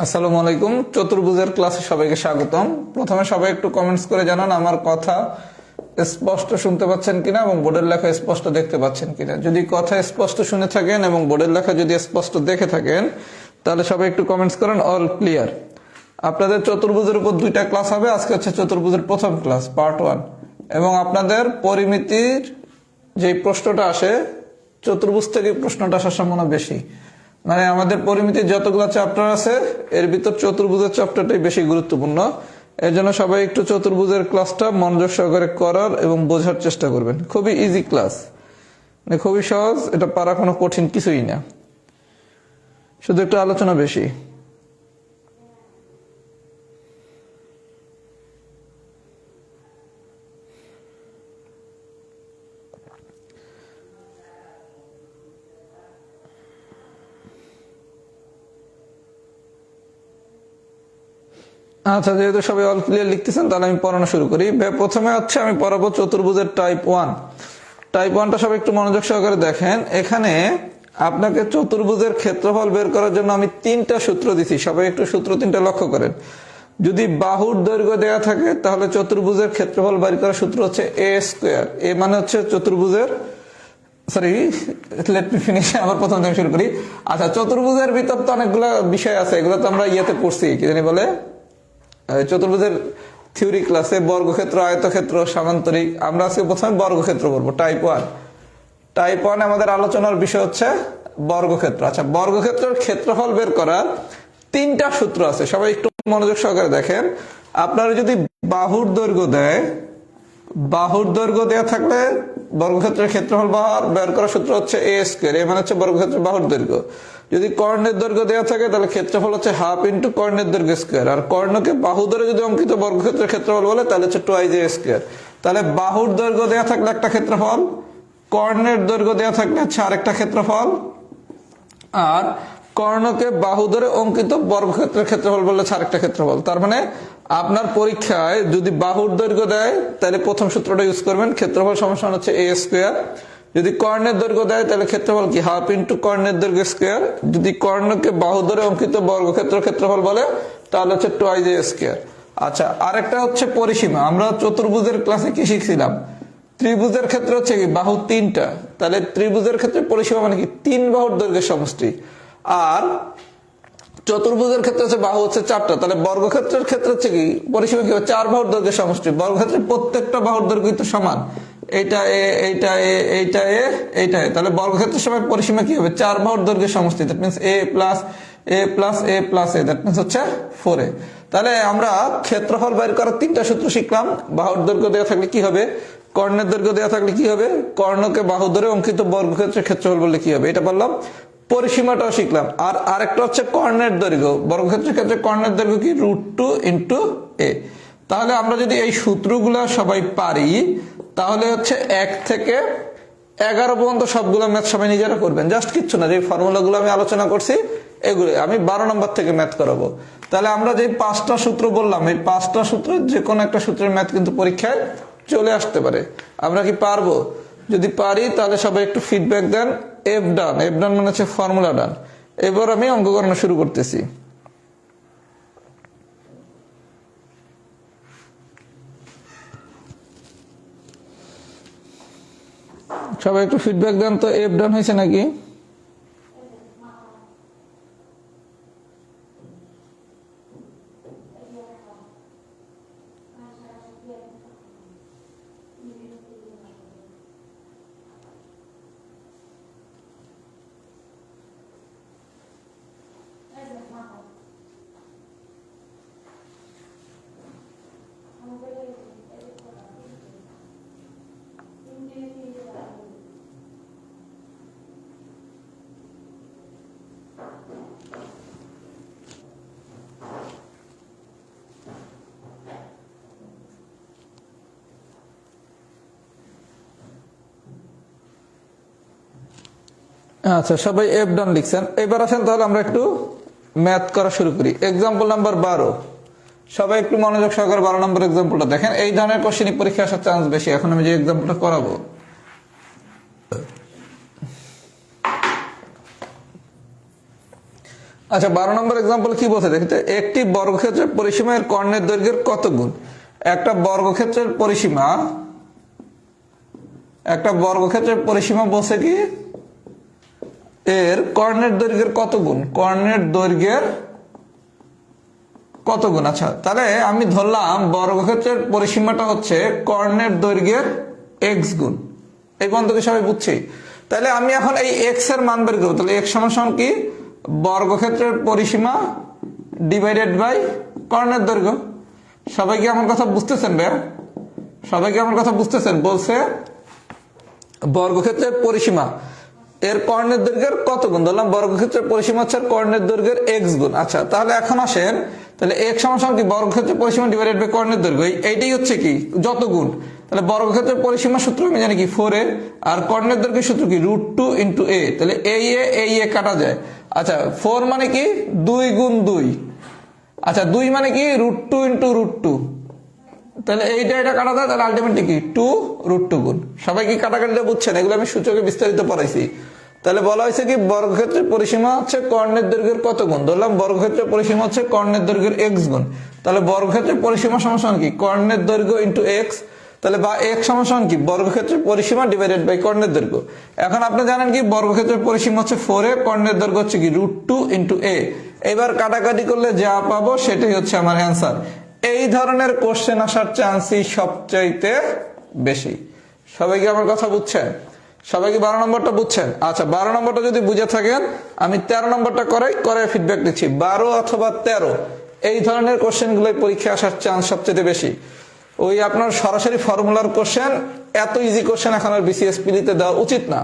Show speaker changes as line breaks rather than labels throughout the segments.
আসসালামু আলাইকুম। চতুর্ভুজের ক্লাসে সবাইকে স্বাগতম। প্রথমে সবাই একটু কমেন্টস করে জানান আমার কথা স্পষ্ট শুনতে পাচ্ছেন কিনা এবং বোর্ডের লেখা স্পষ্ট দেখতে পাচ্ছেন কিনা। যদি কথা স্পষ্ট শুনে থাকেন এবং বোর্ডের লেখা যদি স্পষ্ট দেখে থাকেন তাহলে সবাই একটু কমেন্টস করেন অল ক্লিয়ার। আপনাদের চতুর্ভুজের উপর 2টা ক্লাস হবে। আজকে হচ্ছে চতুর্ভুজের প্রথম ক্লাস পার্ট 1 এবং আপনাদের পরিমিতির যে প্রশ্নটা আসে চতুর্ভুজ থেকে প্রশ্নটা আসার সম্ভাবনা বেশি। মানে আমাদের পরিমিতির যতগুলো চ্যাপ্টার আছে এর ভিতর চতুর্ভুজের চ্যাপ্টারটাই বেশি গুরুত্বপূর্ণ। এর জন্য সবাই একটু চতুর্ভুজের ক্লাসটা মনোযোগ সহকারে করার এবং বোঝার চেষ্টা করবেন। খুবই ইজি ক্লাস, মানে খুবই সহজ, এটা পারা কোনো কঠিন কিছুই না, শুধু একটু আলোচনা বেশি। আচ্ছা, যেহেতু সবাই অল ক্লিয়ার লিখতেছেন তাহলে আমি পড়ানো শুরু করি। প্রথমে হচ্ছে আমি পড়াবো চতুর্ভুজের টাইপ 1। টাইপ 1টা সবাই একটু মনোযোগ সহকারে দেখেন। এখানে আপনাকে চতুর্ভুজের ক্ষেত্রফল বের করার জন্য আমি 3টা সূত্র দিছি। সবাই একটু সূত্র 3টা লক্ষ্য করেন। যদি বাহুর দৈর্ঘ্য দেওয়া থাকে তাহলে চতুর্ভুজের ক্ষেত্রফল বের করার সূত্র হচ্ছে এ স্কোয়ার। এ মানে হচ্ছে চতুর্ভুজের, সরি লেট মি ফিনিশ, আবার প্রথম থেকে শুরু করি। আচ্ছা, চতুর্ভুজের ভিতর তো অনেকগুলো বিষয় আছে, এগুলো তো আমরা ইয়েতে পড়ছি, কি জানি বলে চতুর্ভুজের থিওরি ক্লাসে, বর্গক্ষেত্র, আয়তক্ষেত্র, সামান্তরিক। আমরা আজকে প্রথমে বর্গক্ষেত্র পড়বো, টাইপ 1। টাইপ 1 আমাদের আলোচনার বিষয় হচ্ছে বর্গক্ষেত্র। আচ্ছা, বর্গক্ষেত্রের ক্ষেত্রফল বের করার 3টা সূত্র আছে। সবাই একটু মনোযোগ সহকারে দেখেন। আপনারা যদি বাহুর দৈর্ঘ্য দেয়, বাহুর দৈর্ঘ্য দেওয়া থাকলে বর্গক্ষেত্রের ক্ষেত্রফল বের করার সূত্র হচ্ছে এ স্কোয়ার। এ মানে হচ্ছে বর্গক্ষেত্রের বাহুর দৈর্ঘ্য। যদি কর্ণের দৈর্ঘ্য দেওয়া থাকে তাহলে ক্ষেত্রফল হচ্ছে হাফ ইন্টু কর্ণের দৈর্ঘ্য স্কোয়ার। আর কর্ণকে বাহু ধরে যদি অঙ্কিত বর্গক্ষেত্রের ক্ষেত্রফল বলে তাহলে হচ্ছে টুয়াইজ এ স্কোয়ার। তাহলে বাহুর দৈর্ঘ্য দেওয়া থাকলে একটা ক্ষেত্রফল, কর্ণের দৈর্ঘ্য দেওয়া থাকলে হচ্ছে আরেকটা ক্ষেত্রফল, আর কর্ণকে বাহু ধরে অঙ্কিত বর্গক্ষেত্রের ক্ষেত্রফল বললে আরেকটা ক্ষেত্রফল। তার মানে আপনার পরীক্ষায় যদি বাহুর দৈর্ঘ্য দেয় তাহলে প্রথম সূত্রটা ইউজ করবেন, ক্ষেত্রফল সমান হচ্ছে এ স্কোয়ার। যদি কর্ণের দৈর্ঘ্য দেয় তাহলে ক্ষেত্রফল কি, হাফ ইন্টু কর্ণের দৈর্ঘ্য স্কোয়ার। যদি কর্ণকে বাহু ধরে অঙ্কিত বর্গক্ষেত্রের ক্ষেত্রফল বলে তাহলে হচ্ছে টুয়াইজ এ স্কোয়ার। আচ্ছা, আরেকটা হচ্ছে পরিসীমা। আমরা চতুর্ভুজের ক্লাসে কি শিখছিলাম? ত্রিভুজের ক্ষেত্রে হচ্ছে কি বাহু 3টা, তাহলে ত্রিভুজের ক্ষেত্রে পরিসীমা মানে কি 3 বাহুর দৈর্ঘ্যের সমষ্টি। আর চতুর্ভুজের ক্ষেত্রে হচ্ছে বাহু হচ্ছে 4টা, তাহলে বর্গক্ষেত্রের ক্ষেত্রে হচ্ছে কি পরিসীমা কি হবে 4 বাহুর দৈর্ঘ্যের সমষ্টি। বর্গক্ষেত্রের প্রত্যেকটা বাহুর দৈর্ঘ্য কিন্তু সমান, এইটা এ, এইটা এ, এইটা এ, এইটা এ। তাহলে বর্গক্ষেত্রের সময় পরিসীমা কি হবে 4 বাহুর দৈর্ঘ্যের সমষ্টি। That means a plus A plus A plus A, that means হচ্ছে 4a। তাহলে আমরা ক্ষেত্রফল বের করার 3টা সূত্র শিখলাম। বাহুর দৈর্ঘ্য দেওয়া থাকলে কি হবে, কর্ণের দৈর্ঘ্য দেওয়া থাকলে কি হবে, কর্ণকে বাহু ধরে অঙ্কিত বর্গক্ষেত্রের ক্ষেত্রফল বললে কি হবে, এটা বললাম। পরিসীমাটাও শিখলাম। আর আরেকটা হচ্ছে কর্ণের দৈর্ঘ্য। বর্গক্ষেত্রের ক্ষেত্রে কর্ণের দৈর্ঘ্য কি √2 ইন্টু এ। তাহলে আমরা যদি এই সূত্রগুলো সবাই পারি তাহলে হচ্ছে 1 থেকে 11 পর্যন্ত সবগুলো ম্যাথ সবাই নিজেরা করবেন। জাস্ট কিচ্ছু না, যে ফর্মুলাগুলো আমি আলোচনা করছি এগুলো আমি 12 নম্বর থেকে ম্যাথ করাবো। তাহলে আমরা যে 5টা সূত্র বললাম, এই 5টা সূত্রের যে কোনো একটা সূত্রের ম্যাথ কিন্তু পরীক্ষায় চলে আসতে পারে। আমরা কি পারবো? যদি পারি তাহলে সবাই একটু ফিডব্যাক দেন। এফ ডান, এফ ডান মানে হচ্ছে ফর্মুলা ডান। এবার আমি অঙ্ক করানো শুরু করতেছি। সবাই একটু ফিডব্যাক দেন তো, এফ ডান হয়েছে নাকি? আচ্ছা, সবাই এফ ডান লিখছেন। এবার আসেন তাহলে আমরা একটু ম্যাথ করা শুরু করি। Example number 12। সবাই একটু মনোযোগ সহকারে 12 নম্বর এক্সাম্পলটা দেখেন। এই ধরনের কোশ্চেনই পরীক্ষা আসার চান্স বেশি। এখন আমি যে এক্সাম্পলটা করাবো, আচ্ছা 12 নম্বর এক্সাম্পল কি বলছে দেখতে, একটি বর্গক্ষেত্রের পরিসীমা এর কর্ণের দৈর্ঘ্যের কত গুণ। একটা বর্গক্ষেত্রের পরিসীমা বলছে কি এর কর্ণের দৈর্ঘ্যের কত গুণ, কর্ণের দৈর্ঘ্যের কত গুণ। আচ্ছা তাহলে আমি ধরলাম বর্গক্ষেত্রের পরিসীমাটা হচ্ছে কর্ণের দৈর্ঘ্যের এক্স গুণ। এই পর্যন্ত কি সবাই বুঝছি? তাহলে আমি এখন এই এক্স এর মান বের করবো। তাহলে এক্স সমান কি বর্গক্ষেত্রের পরিসীমা ডিভাইডেড বাই কর্ণের দৈর্ঘ্য। সবাই কি আমার কথা বুঝতেছেন ভাইয়া? সবাই কি আমার কথা বুঝতেছেন? বলছে বর্গক্ষেত্রের পরিসীমা এর কর্ণের দৈর্ঘ্যের কত গুণ, ধরলাম বর্গক্ষেত্রের পরিসীমা হচ্ছে কর্ণের দৈর্ঘ্যের এক্স গুণ। আচ্ছা তাহলে এখন আসেন, তাহলে এক্স সমান কি বর্গক্ষেত্রের পরিসীমা ডিভাইডেড বাই কর্ণের দৈর্ঘ্য, এইটাই হচ্ছে কি যত গুণ। তাহলে বর্গক্ষেত্রের পরিসীমা সূত্র আমি জানি কি 4a, আর কর্ণের দৈর্ঘ্যের সূত্র কি √2 × a। তাহলে এই এ কাটা যায়। আচ্ছা 4 মানে কি 2 গুণ 2, আচ্ছা 2 মানে কি √2 × √2, তাহলে এটা কাটা যায়। তাহলে আলটিমেটলি কি 2√2 গুণ। সবাই কি কাটাকাটিটা বুঝছেন? এগুলো আমি সূচকে বিস্তারিত পড়াইছি। তাহলে বলা হয়েছে কি বর্গক্ষেত্রের পরিসীমা হচ্ছে কর্ণের দৈর্ঘ্যের কত গুণ, ধরলাম বর্গক্ষেত্রের পরিসীমা হচ্ছে কর্ণের দৈর্ঘ্যের এক্স গুণ। তাহলে বর্গক্ষেত্রের পরিসীমা সমান কি কর্ণের দৈর্ঘ্য ইন্টু এক্স, তাহলে বা এক্স সমান কি বর্গক্ষেত্রের পরিসীমা ডিভাইডেড বাই কর্ণের দৈর্ঘ্য। এখন আপনি জানেন কি বর্গক্ষেত্রের পরিসীমা হচ্ছে 4a, কর্ণের দৈর্ঘ্য হচ্ছে কি √2 × a। এবার কাটাকাটি করলে যা পাবো সেটাই হচ্ছে আমার অ্যান্সার। এই ধরনের কোশ্চেন আসার চান্সই সবচাইতে বেশি। সবাই কি আমার কথা বুঝছেন? সবাই কি 12 নম্বরটা বুঝছেন? আচ্ছা 12 নম্বরটা যদি বুঝে থাকেন, আমি 13 নম্বরটা করে ফিডব্যাক দিচ্ছি। 12 অথবা 13 এই ধরনের কোশ্চেন গুলোই পরীক্ষা আসার চান্স সবচেয়ে বেশি। ওই আপনার সরাসরি ফর্মুলার কোশ্চেন, এত ইজি কোশ্চেন এখন আর বিসিএস পিলিতে দেওয়া উচিত না।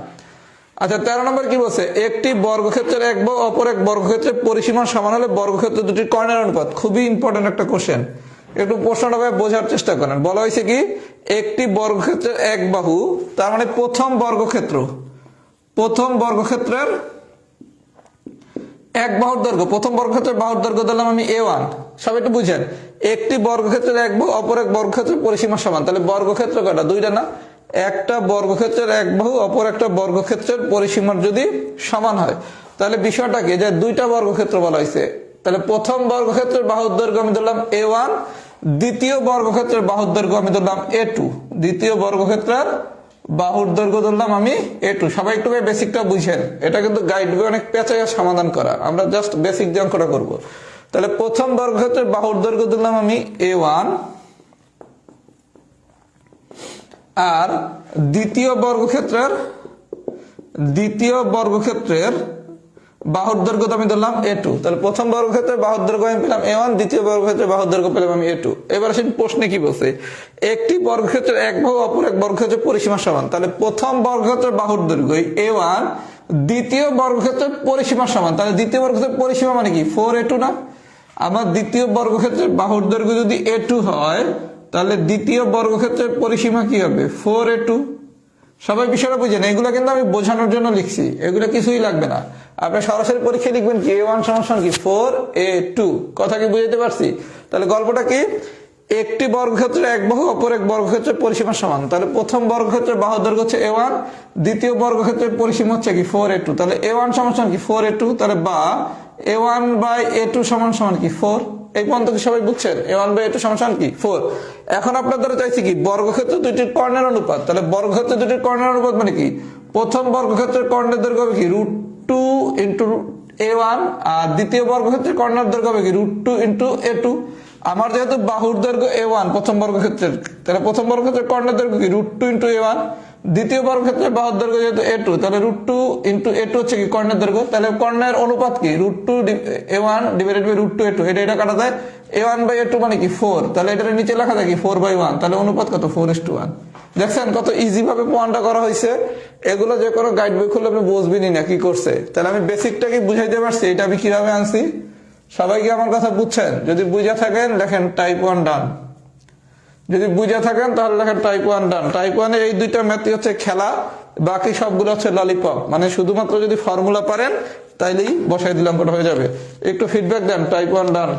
আচ্ছা 13 নম্বর কি বলছে, একটি বর্গক্ষেত্রের এক বাহু অপর এক বর্গক্ষেত্রের পরিসীমা সমান হলে বর্গক্ষেত্র দুটির কর্ণের অনুপাত। খুবই ইম্পর্টেন্ট একটা কোশ্চেন, একটু প্রশ্নটা বোঝার চেষ্টা করেন। বলা হয়েছে কি একটি বর্গক্ষেত্রের এক বাহু, তার মানে প্রথম বর্গক্ষেত্রের এক বাহুর দৈর্ঘ্য, প্রথম বর্গক্ষেত্রের বাহুর দৈর্ঘ্য দিলাম আমি a1। সবাই একটু বুঝেন, একটি বর্গক্ষেত্রের এক বাহু অপর এক বর্গক্ষেত্রের পরিসীমা সমান। তাহলে বর্গক্ষেত্র কয়টা? দুইটা না? একটা বর্গক্ষেত্রের এক বাহু অপর একটা বর্গক্ষেত্রের পরিসীমার যদি সমান হয়, তাহলে বিষয়টা কি যে দুইটা বর্গক্ষেত্র বলা হয়েছে। তাহলে প্রথম বর্গক্ষেত্রের বাহুর দৈর্ঘ্য আমি ধরলাম a1, দ্বিতীয় বর্গক্ষেত্রের বাহুর দৈর্ঘ্য আমি ধরলাম a2, দ্বিতীয় বর্গক্ষেত্রের বাহুর দৈর্ঘ্য ধরলাম আমি a2। সবাই একটু বেসিকটা বুঝেন, এটা কিন্তু গাইড বই অনেক পেঁচাইয়া সমাধান করা, আমরা জাস্ট বেসিক যে অঙ্কটা করবো। তাহলে প্রথম বর্গক্ষেত্রের বাহুর দৈর্ঘ্য দিলাম আমি a1, আর দ্বিতীয় বর্গক্ষেত্রের বাহুর দৈর্ঘ্য আমি ধরলাম a2। তাহলে প্রথম বর্গক্ষেত্রের বাহুর দৈর্ঘ্য আমি পেলাম a1, দ্বিতীয় বর্গক্ষেত্রের বাহুর দৈর্ঘ্য পেলাম আমি a2। এবার আসেন প্রশ্নে কি বলছে, একটি বর্গক্ষেত্রের এক বাহু অপর এক বর্গক্ষেত্রের পরিসীমা সমান। তাহলে প্রথম বর্গক্ষেত্রের বাহুর দৈর্ঘ্য a1, দ্বিতীয় বর্গক্ষেত্রের পরিসীমা সমান। তাহলে দ্বিতীয় বর্গক্ষেত্রের পরিসীমা মানে কি 4a2 না? আমার দ্বিতীয় বর্গক্ষেত্রের বাহুর দৈর্ঘ্য যদি a2 হয়, তাহলে দ্বিতীয় বর্গক্ষেত্রের পরিসীমা কি হবে 4a2। সবাই বিষয়টা বুঝেন, এগুলো কিন্তু আমি বোঝানোর জন্য লিখছি, এগুলো কিছুই লাগবে না। আপনি সরাসরি পরীক্ষা লিখবেন কি a1 সমান কি 4a2। কথা কি বুঝতে পারছি? তাহলে গল্পটা কি, একটি বর্গক্ষেত্রের এক বাহু অপর এক বর্গক্ষেত্রের পরিসীমা সমান। তাহলে প্রথম বর্গক্ষেত্রের বাহুর দৈর্ঘ্য হচ্ছে a1, দ্বিতীয় বর্গক্ষেত্রের পরিসীমা হচ্ছে কি 4a2। তাহলে a1 সমান কি 4a2, তাহলে বা a1/a2 সমান কি 4। এই পর্যন্ত কি সবাই বুঝছেন? a1/a2 সমান কি 4। এখন আপনার দ্বারা চাইছি কি বর্গক্ষেত্র দুইটির কর্ণের অনুপাত। তাহলে বর্গক্ষেত্র দুইটির কর্ণের অনুপাত মানে কি, প্রথম বর্গক্ষেত্রের কর্ণের দৈর্ঘ্য হবে কি √2 × a1, আর দ্বিতীয় বর্গক্ষেত্রের কর্ণের দৈর্ঘ্য হবে কি √2 × a2। আমার যেহেতু বাহুর দৈর্ঘ্য a1 প্রথম বর্গক্ষেত্রের, তাহলে প্রথম বর্গক্ষেত্রের কর্ণের দৈর্ঘ্য কি √2 × a1, দ্বিতীয় বর্গক্ষেত্রের বাহুর দৈর্ঘ্য যেহেতু a2, তাহলে √2 × a2 হচ্ছে কি কর্ণের দৈর্ঘ্য। তাহলে কর্ণের অনুপাত কি √2 a1 ডিভাইডেড বাই √2 a2। এটা কাটা যায়, a1/a2 মানে কি 4। তাহলে এটার নিচে লেখা যায় কি 4/1। তাহলে অনুপাত কত 4:1। দেখছেন কত ইজি ভাবে প্রমাণটা করা হয়েছে। এগুলো যে কোনো গাইড বই খুললে আপনি বুঝবেনই না কি করছে। তাহলে আমি বেসিকটা কি বুঝাইতে পারছি, এটা আমি কিভাবে আনছি। সবাই কি আমার কথা বুঝছেন? যদি বুঝে থাকেন লেখেন টাইপ 1 ডান, যদি বুঝে থাকেন তাহলে লেখেন টাইপ 1 ডান। টাইপ 1 এর এই দুইটা ম্যাথই হচ্ছে খেলা, বাকি সবগুলো হচ্ছে ললিপপ। মানে শুধুমাত্র যদি ফর্মুলা পারেন তাইলেই বসাই দিলাম, ওটা হয়ে যাবে। একটু ফিডব্যাক দেন, টাইপ 1 ডান।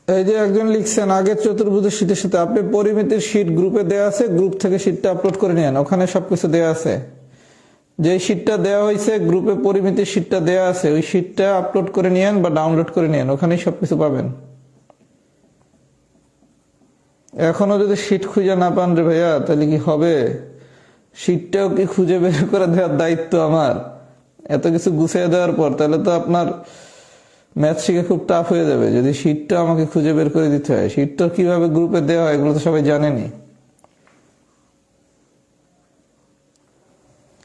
এই যে একজন লিখছেন আগের চতুর্ভুজের শীটের সাথে আপনি পরিমিতির শীট গ্রুপে দেয়া আছে, গ্রুপ থেকে শীটটা আপলোড করে নেন, ওখানে সবকিছু দেয়া আছে। যে শীটটা দেওয়া হয়েছে গ্রুপে পরিমিতির শীটটা দেয়া আছে, ওই শীটটা আপলোড করে নিয়েন বা ডাউনলোড করে নিয়েন, ওখানেই সবকিছু পাবেন। এখনো যদি শীট খুঁজে না পান রে ভাইয়া, তাহলে কি হবে? শীটটাও কি খুঁজে বের করে দেওয়ার দায়িত্ব আমার? এত কিছু গুছিয়ে দেওয়ার পর তাহলে তো আপনার ম্যাথ শিখে খুব টাফ হয়ে যাবে যদি শীটটা আমাকে খুঁজে বের করে দিতে হয়। শীটটা কিভাবে গ্রুপে দেওয়া হয় এগুলো তো সবাই জানেনি।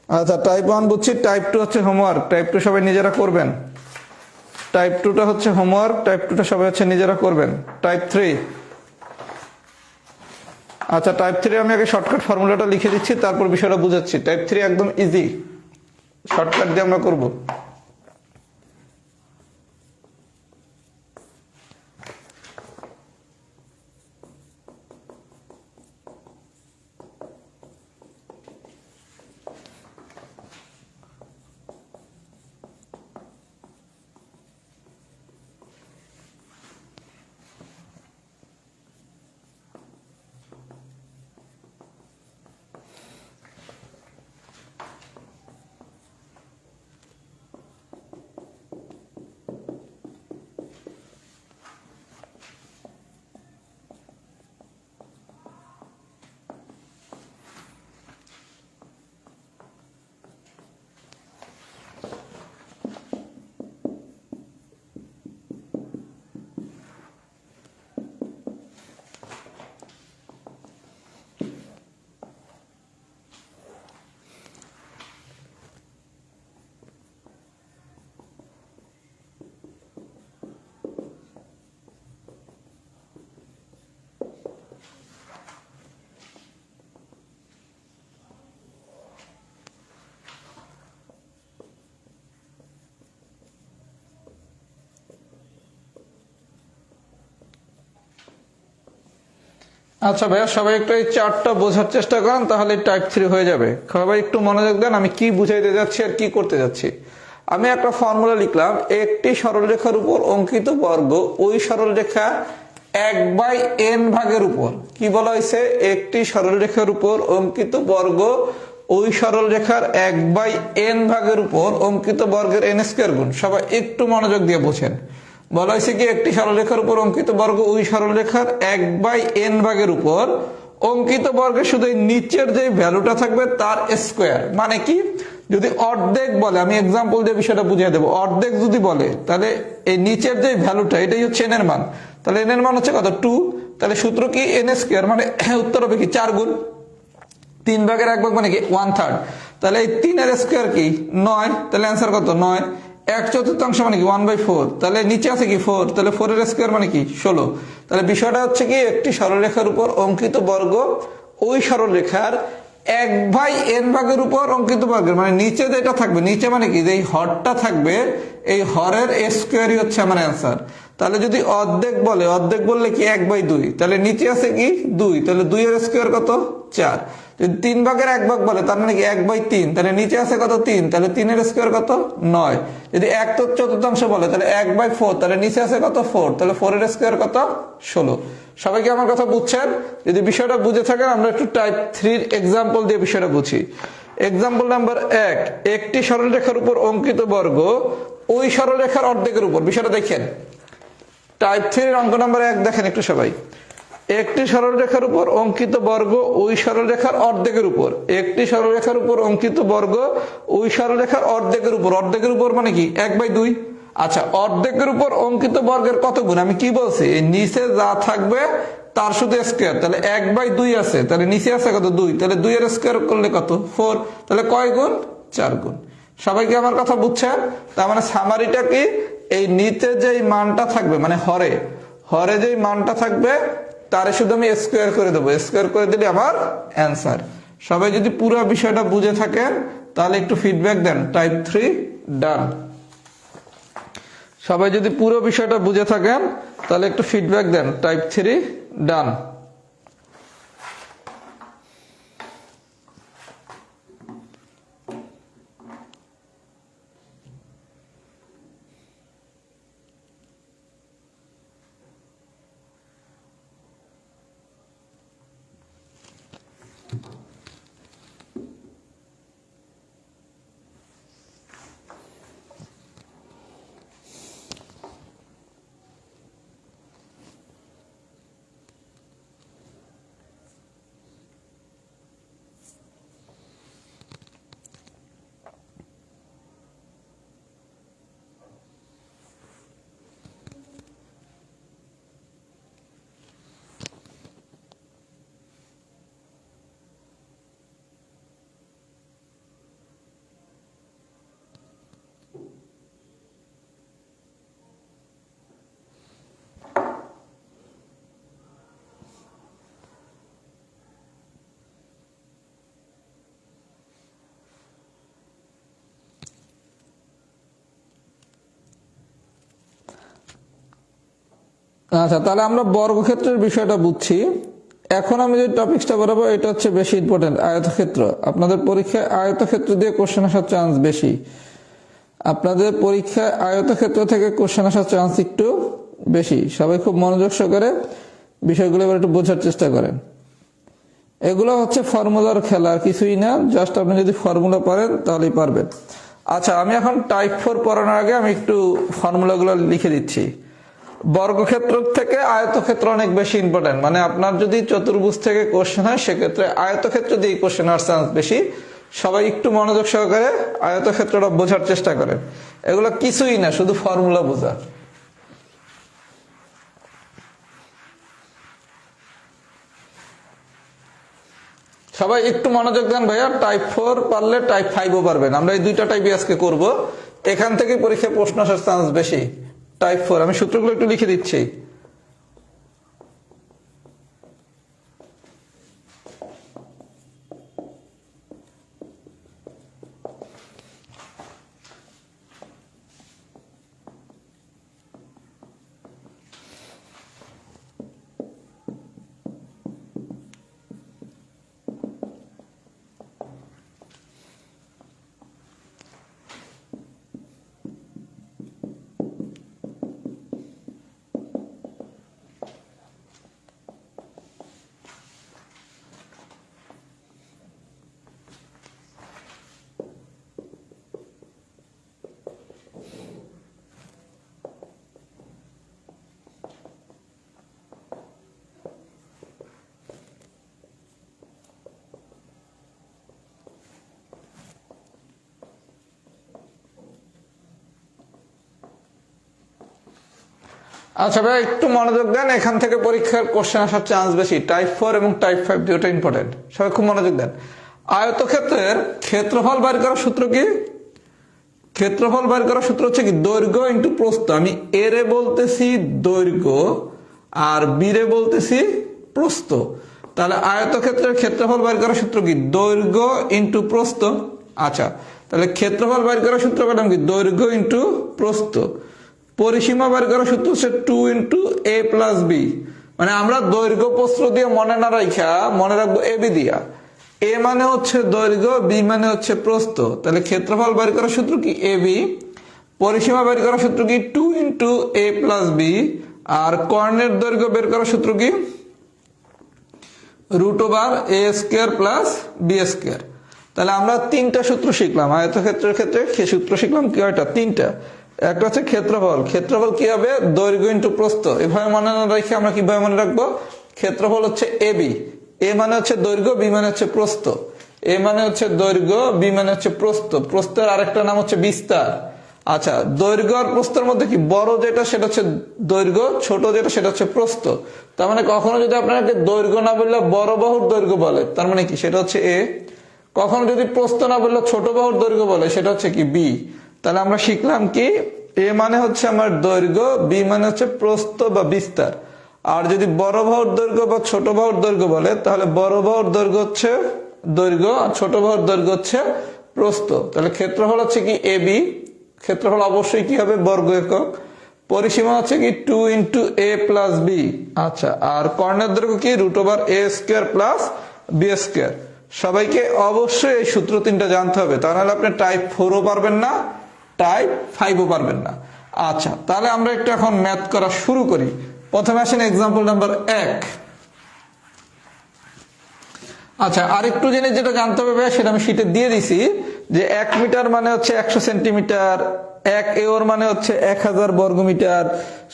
আচ্ছা, টাইপ 1 বুঝছি, টাইপ 2 হচ্ছে হোমওয়ার্ক। টাইপ 2 সবাই নিজেরা করবেন। টাইপ 2টা হচ্ছে হোমওয়ার্ক, টাইপ 2টা সবাই হচ্ছে নিজেরা করবেন। টাইপ 3, আচ্ছা টাইপ 3 আমি আগে শর্টকাট ফর্মুলাটা লিখে দিচ্ছি, তারপর বিষয়টা বুঝাচ্ছি। টাইপ 3 একদম ইজি, শর্টকাট দিয়ে আমরা করব। আচ্ছা ভাইয়া, সবাই একটু এই চার্টটা বোঝার চেষ্টা করেন, তাহলে টাইপ 3 হয়ে যাবে। সবাই একটু মনোযোগ দেন আমি কি বুঝাইতে যাচ্ছি আর কি করতে যাচ্ছি। আমি একটা ফর্মুলা লিখলাম, একটি সরলরেখার উপর অঙ্কিত বর্গ ওই সরলরেখা 1/n ভাগের উপর। কি বলা হয়েছে? একটি সরলরেখার উপর অঙ্কিত বর্গ ওই সরলরেখার 1/n ভাগের উপর অঙ্কিত বর্গের n স্কয়ার গুণ। সবাই একটু মনোযোগ দিয়ে বোঝেন। বলা হয়েছে কি একটি সরলরেখার উপর অঙ্কিত বর্গ ওই সরলরেখার 1/n ভাগের উপর অঙ্কিত বর্গের শুধু নিচের যে ভ্যালুটা থাকবে তার স্কোয়ার। মানে কি? যদি অর্ধেক বলে, আমি এক্সাম্পল দিয়ে বিষয়টা বুঝিয়ে দেবো। অর্ধেক যদি বলে তাহলে এই নিচের যে ভ্যালুটা এটাই হচ্ছে n এর মান। তাহলে n এর মান হচ্ছে কত? 2। তাহলে সূত্র কি? n স্কোয়ার, মানে উত্তর হবে কি 4 গুণ 3/1 মানে কি 1/3। তাহলে এই 3 এর স্কোয়ার কি 9। তাহলে অ্যান্সার কত? 9। 1/4 মানে কি 1/4। তাহলে নিচে আছে কি 4। তাহলে 4 এর স্কোয়ার মানে কি 16। তাহলে বিষয়টা হচ্ছে কি একটি সরলরেখার উপর অঙ্কিত বর্গ ওই সরলরেখার 1/n ভাগের উপর অঙ্কিত বর্গের, মানে নিচে যেটা থাকবে, নিচে মানে কি যে হরটা থাকবে এই হরের স্কোয়ারই হচ্ছে আমার অ্যান্সার। তাহলে যদি অর্ধেক বলে, অর্ধেক বললে কি 1/2। তাহলে নিচে আছে কি 2। তাহলে 2 এর স্কোয়ার কত? 4। যদি 3/1 বলে তার মানে কি 1/3। তাহলে নিচে আছে কত? 3। তাহলে 3 এর স্কোয়ার কত? 9। যদি 1/4 বলে তাহলে 1/4। তাহলে নিচে আছে কত? 4। তাহলে 4 এর স্কোয়ার কত? 16। সবাই কি আমার কথা বুঝছেন? যদি বিষয়টা বুঝে থাকেন আমরা একটু টাইপ 3 এক্সাম্পল দিয়ে বিষয়টা বুঝি। এক্সাম্পল নাম্বার 1, একটি সরলরেখার উপর অঙ্কিত বর্গ ওই সরলরেখার অর্ধেকের উপর। বিষয়টা দেখেন, টাইপ 3 অঙ্ক নাম্বার 1 দেখেন একটু সবাই। একটি সরলরেখার উপর অঙ্কিত বর্গ ওই সরলরেখার অর্ধেকের উপর। একটি সরলরেখার উপর অঙ্কিত বর্গ ওই সরলরেখার অর্ধেকের উপর। অর্ধেকের উপর মানে কি 1/2। আচ্ছা, অর্ধেকের উপর অঙ্কিত বর্গের কত গুণ? আমি কি বলছি? নিচে যা থাকবে তার শুধু স্কোয়ার। তাহলে 1/2 আছে, তাহলে নিচে আছে কত? 2। তাহলে 2 এর স্কোয়ার করলে কত? 4। তাহলে কয় গুণ? 4 গুণ। সবাই কি আমার কথা বুঝছেন? তার মানে সামারিটা কি, এই নিচে যেই মানটা থাকবে মানে হরে, হরে যেই মানটা থাকবে তারে শুধু আমি স্কোয়ার করে দেবো। স্কোয়ার করে দিলে আমার অ্যান্সার। সবাই যদি পুরো বিষয়টা বুঝে থাকেন তাহলে একটু ফিডব্যাক দেন। টাইপ 3 ডান। সবাই যদি পুরো বিষয়টা বুঝে থাকেন তাহলে একটু ফিডব্যাক দেন। টাইপ 3 ডান। আচ্ছা, তাহলে আমরা বর্গক্ষেত্রের বিষয়টা বুঝছি। এখন আমি যে টপিকসটা বলবো এটা হচ্ছে বেশি ইম্পর্টেন্ট, আয়তক্ষেত্র। আপনাদের পরীক্ষায় আয়তক্ষেত্র দিয়ে কোশ্চেন আসার চান্স বেশি। আপনাদের পরীক্ষায় আয়তক্ষেত্র থেকে কোশ্চেন আসার চান্স একটু বেশি। সবাই খুব মনোযোগ সহকারে বিষয়গুলো এবার একটু বোঝার চেষ্টা করেন। এগুলো হচ্ছে ফর্মুলার খেলা, আর কিছুই না। জাস্ট আপনি যদি ফর্মুলা পারেন তাহলেই পারবেন। আচ্ছা, আমি এখন টাইপ 4 পড়ানোর আগে আমি একটু ফর্মুলাগুলো লিখে দিচ্ছি। বর্গক্ষেত্র থেকে আয়তক্ষেত্র অনেক বেশি ইম্পর্টেন্ট। মানে আপনার যদি চতুর্ভুজ থেকে কোশ্চেন হয় সেক্ষেত্রে আয়তক্ষেত্র দিয়ে কোশ্চেন হওয়ার চান্স বেশি। সবাই একটু মনোযোগ সহকারে আয়তক্ষেত্রটা বোঝার চেষ্টা করেন। এগুলো কিছুই না, শুধু ফর্মুলা বোঝা। সবাই একটু মনোযোগ দেন ভাইয়া। টাইপ 4 পারলে টাইপ 5ও পারবেন। আমরা এই দুইটা টাইপই আজকে করব। এখান থেকে পরীক্ষায় প্রশ্ন আসার চান্স বেশি। টাইপ 4 আমি সূত্রগুলো একটু লিখে দিচ্ছি। আচ্ছা ভাই, একটু মনোযোগ দেন। এখান থেকে পরীক্ষার কোশ্চেন আসার চান্স বেশি। টাইপ 4 এবং টাইপ 5 দুটো ইম্পর্টেন্ট। সবাই খুব মনোযোগ দেন। আয়তক্ষেত্রের ক্ষেত্রফল বের করার সূত্র কি? ক্ষেত্রফল বের করার সূত্র হচ্ছে কি দৈর্ঘ্য ইন্টু প্রস্থ। আমি এ রে বলতেছি দৈর্ঘ্য আর বি রে বলতেছি প্রস্থ। তাহলে আয়তক্ষেত্রের ক্ষেত্রফল বের করার সূত্র কি? দৈর্ঘ্য ইন্টু প্রস্থ। আচ্ছা, তাহলে ক্ষেত্রফল বের করার সূত্র কটাম কি? দৈর্ঘ্য ইন্টু প্রস্থ। পরিসীমা বের করার সূত্র হচ্ছে 2 ইন্টু এ প্লাস বি। মানে আমরা দৈর্ঘ্য প্রস্থ দিয়ে মনে না রাখা মনে রাখবো এ বি দিয়া। এ মানে হচ্ছে দৈর্ঘ্য, বি মানে হচ্ছে প্রস্থ। তাহলে ক্ষেত্রফল বের করার সূত্র কি? A B. পরিসীমা বের করার সূত্র কি? 2 ইন্টু এ প্লাস বি। আর কর্ণের দৈর্ঘ্য বের করার সূত্র কি? √a² plus b²। তাহলে আমরা তিনটা সূত্র শিখলাম আয়তক্ষেত্রের ক্ষেত্রে। সূত্র শিখলাম কি? কয়টা? তিনটা। একটা হচ্ছে ক্ষেত্রফল। ক্ষেত্রফল কি হবে? দৈর্ঘ্য ইন্টু প্রস্থ। এভাবে মনে না রেখে আমরা কিভাবে মনে রাখবো? ক্ষেত্রফল হচ্ছে এ বি। এ মানে হচ্ছে দৈর্ঘ্য, বি মানে হচ্ছে প্রস্থ। এ মানে হচ্ছে দৈর্ঘ্য, বি মানে হচ্ছে প্রস্থ। প্রস্থের আরেকটা নাম হচ্ছে বিস্তার। আচ্ছা, দৈর্ঘ্য আর প্রস্থের মধ্যে কি? বড় যেটা সেটা হচ্ছে দৈর্ঘ্য, ছোট যেটা সেটা হচ্ছে প্রস্থ। তার মানে কখনো যদি আপনাকে দৈর্ঘ্য না বললে বড় বাহুর দৈর্ঘ্য বলে, তার মানে কি? সেটা হচ্ছে এ। কখনো যদি প্রস্থ না বললে ছোট বাহুর দৈর্ঘ্য বলে, সেটা হচ্ছে কি? বি। তাহলে আমরা শিখলাম কি? এ মানে হচ্ছে আমার দৈর্ঘ্য, বি মানে হচ্ছে প্রস্থ বা বিস্তার। আর যদি বড় বাহুর দৈর্ঘ্য বা ছোট বাহুর দৈর্ঘ্য বলে, তাহলে বড় বাহুর দৈর্ঘ্য হচ্ছে দৈর্ঘ্য আর ছোট বাহুর দৈর্ঘ্য হচ্ছে প্রস্থ। তাহলে ক্ষেত্রফল হচ্ছে কি? A B. ক্ষেত্রফল অবশ্যই কি হবে? বর্গ একক। পরিসীমা হচ্ছে কি? 2 ইন্টু এ প্লাস বি। আচ্ছা, আর কর্ণের দৈর্ঘ্য কি? √a² plus b²। সবাইকে অবশ্যই এই সূত্র তিনটা জানতে হবে, তা নাহলে আপনি টাইপ 4ও পারবেন না, টাইপ 5ও পারবেন না। আচ্ছা, তাহলে আমরা একটু এখন ম্যাথ করা শুরু করি। প্রথমে আসেন এক্সাম্পল নাম্বার 1। আচ্ছা, আরেকটু জিনিস যেটা জানতে হবে সেটা আমি শীটে দিয়ে দিছি, যে 1 মিটার মানে হচ্ছে 100 সেন্টিমিটার, 1 এওর মানে হচ্ছে 1000 বর্গমিটার,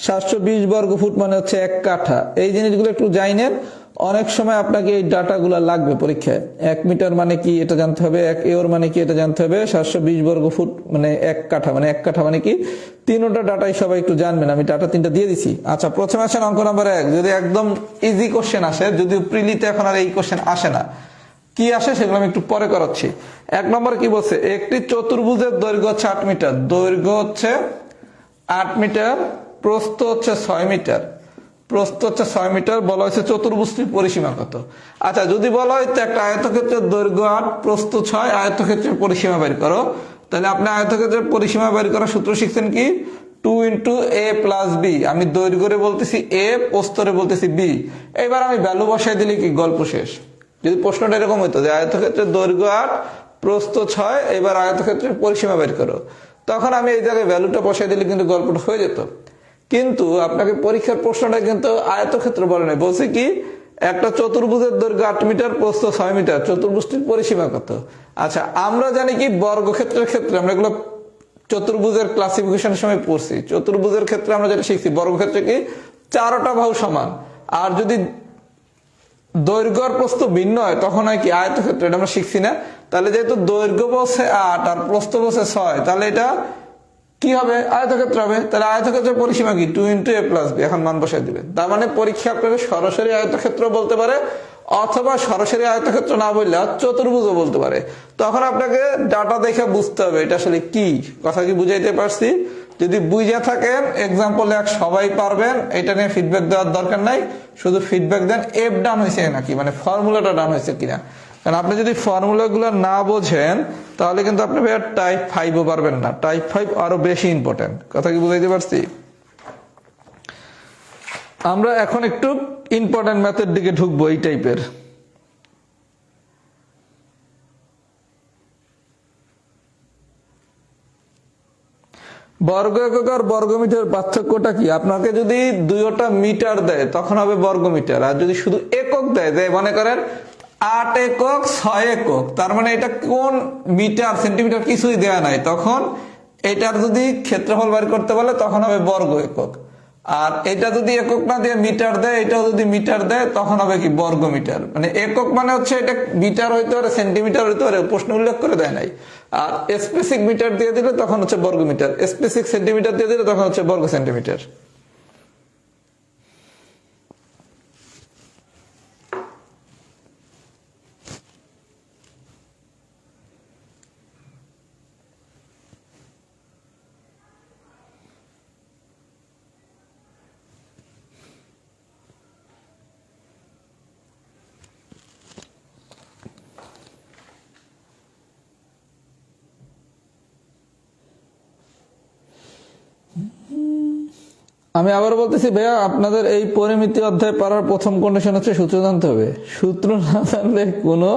720 বর্গ ফুট মানে হচ্ছে 1 কাঠা। এই জিনিসগুলো একটু জানেন। অনেক সময় আপনাকে এই ডাটাগুলো লাগবে পরীক্ষায়। 1 মিটার মানে কি এটা জানতে হবে, 1 এওর মানে কি এটা জানতে হবে, 720 বর্গ ফুট মানে 1 কাঠা মানে কি? তিনটা ডাটাই সবাই একটু জানবেন। আমি ডাটা তিনটা দিয়ে দিছি। আচ্ছা, প্রথমে আসেন অঙ্ক নাম্বার 1। যদি একদম ইজি কোশ্চেন আসে, যদিও প্রিলিতে এখন আর এই কোশ্চেন আসে না, কি আসে সেগুলো আমি একটু পরে করাচ্ছি। 1 নম্বরে কি বলছে? একটি চতুর্ভুজের দৈর্ঘ্য হচ্ছে 8 মিটার। দৈর্ঘ্য হচ্ছে 8 মিটার, প্রস্থ হচ্ছে 6 মিটার। প্রস্থ হচ্ছে 6 মিটার। বলা হয়েছে চতুর্ভুজটির পরিসীমা কত? আচ্ছা, যদি বলা হয় তো একটা আয়তক্ষেত্রের দৈর্ঘ্য 8, প্রস্থ 6, আয়তক্ষেত্রের পরিসীমা বের করো, তাহলে আপনি আয়তক্ষেত্রের পরিসীমা বের করার সূত্র শিখছেন কি? 2 × a + b, আমি দৈর্ঘ্যে বলতেছি a, প্রস্থরে বলতেছি b। এবার আমি ভ্যালু বসাই দিলে কি গল্প শেষ। যদি প্রশ্নটা এরকম হইতো যে আয়তক্ষেত্রের দৈর্ঘ্য 8, প্রস্থ 6, এবার আয়তক্ষেত্রের পরিসীমা বের করো, তখন আমি এই জায়গায় ভ্যালুটা বসাই দিলে কিন্তু গল্পটা হয়ে যেত। কিন্তু আপনাকে পরীক্ষার প্রশ্নটা কিন্তু আয়তক্ষেত্র বলে নাই, বলছে কি একটা চতুর্ভুজের দৈর্ঘ্য 8 মিটার, প্রস্থ 6 মিটার, চতুর্ভুজটির পরিসীমা কত। আচ্ছা, আমরা জানি কি বর্গক্ষেত্রের ক্ষেত্রে আমরা এগুলো চতুর্ভুজের ক্লাসিফিকেশনের সময় পড়ছি। চতুর্ভুজের ক্ষেত্রে আমরা যেটা শিখছি, বর্গক্ষেত্রে কি 4টা বাহু সমান, আর যদি দৈর্ঘ্য আর প্রস্থ ভিন্ন হয় তখন হয় কি আয়তক্ষেত্র। এটা আমরা শিখছি না? তাহলে যেহেতু দৈর্ঘ্য বলছে 8 আর প্রস্থ বলছে 6, তাহলে এটা কি হবে? আয়তক্ষেত্র হবে। তাহলে আয়তক্ষেত্রের পরিসীমা কি 2 × a + b। এখন মান বসাই দিবেন। তার মানে পরীক্ষা আপনারা সরাসরি আয়তক্ষেত্র বলতে পারে, অথবা সরাসরি আয়তক্ষেত্র না বললে চতুর্ভুজও বলতে পারে। তখন আপনাকে ডাটা দেখে বুঝতে হবে এটা আসলে কি। কথা কি বুঝাইতে পারছি? যদি বুঝে থাকেন, এক্সাম্পল এক সবাই পারবেন, এটা নিয়ে ফিডব্যাক দেওয়ার দরকার নাই। শুধু ফিডব্যাক দেন এফ ডান হয়েছে নাকি, মানে ফর্মুলাটা ডান হয়েছে কিনা। কারণ আপনি যদি ফর্মুলাগুলো না বোঝেন তাহলে কিন্তু আপনি টাইপ 5ও পারবেন না। টাইপ 5 আরো বেশি ইম্পর্টেন্ট। কথা কি বুঝাইতে পারছি? আমরা এখন একটু ইম্পর্টেন্ট ম্যাথের দিকে ঢুকবো এই টাইপের। বর্গ একক আর বর্গমিটার পার্থক্যটা কি? আপনাকে যদি দুইটা মিটার দেয় তখন হবে বর্গমিটার, আর যদি শুধু একক দেয়, মনে করেন 8 একক 6 একক, তার মানে এটা কোন মিটার সেন্টিমিটার কিছুই দেয়া নাই, তখন এটার যদি ক্ষেত্রফল বের করতে বলে তখন হবে বর্গ একক। আর এটা যদি একক না দিয়ে মিটার দেয়, এটাও যদি মিটার দেয় তখন হবে কি বর্গ মিটার। মানে একক মানে হচ্ছে এটা মিটার হইতে পারে, সেন্টিমিটার হইতে পারে, প্রশ্ন উল্লেখ করে দেয় নাই। আর স্পেসিফিক মিটার দিয়ে দিলে তখন হচ্ছে বর্গ মিটার, স্পেসিফিক সেন্টিমিটার দিয়ে দিলে তখন হচ্ছে বর্গ সেন্টিমিটার। আমি আবার বলতেছি ভাইয়া, আপনাদের এই পরিমিতি অধ্যায় পড়ার প্রথম কন্ডিশন হচ্ছে সূত্র জানতে হবে। সূত্র না জানলে কোনো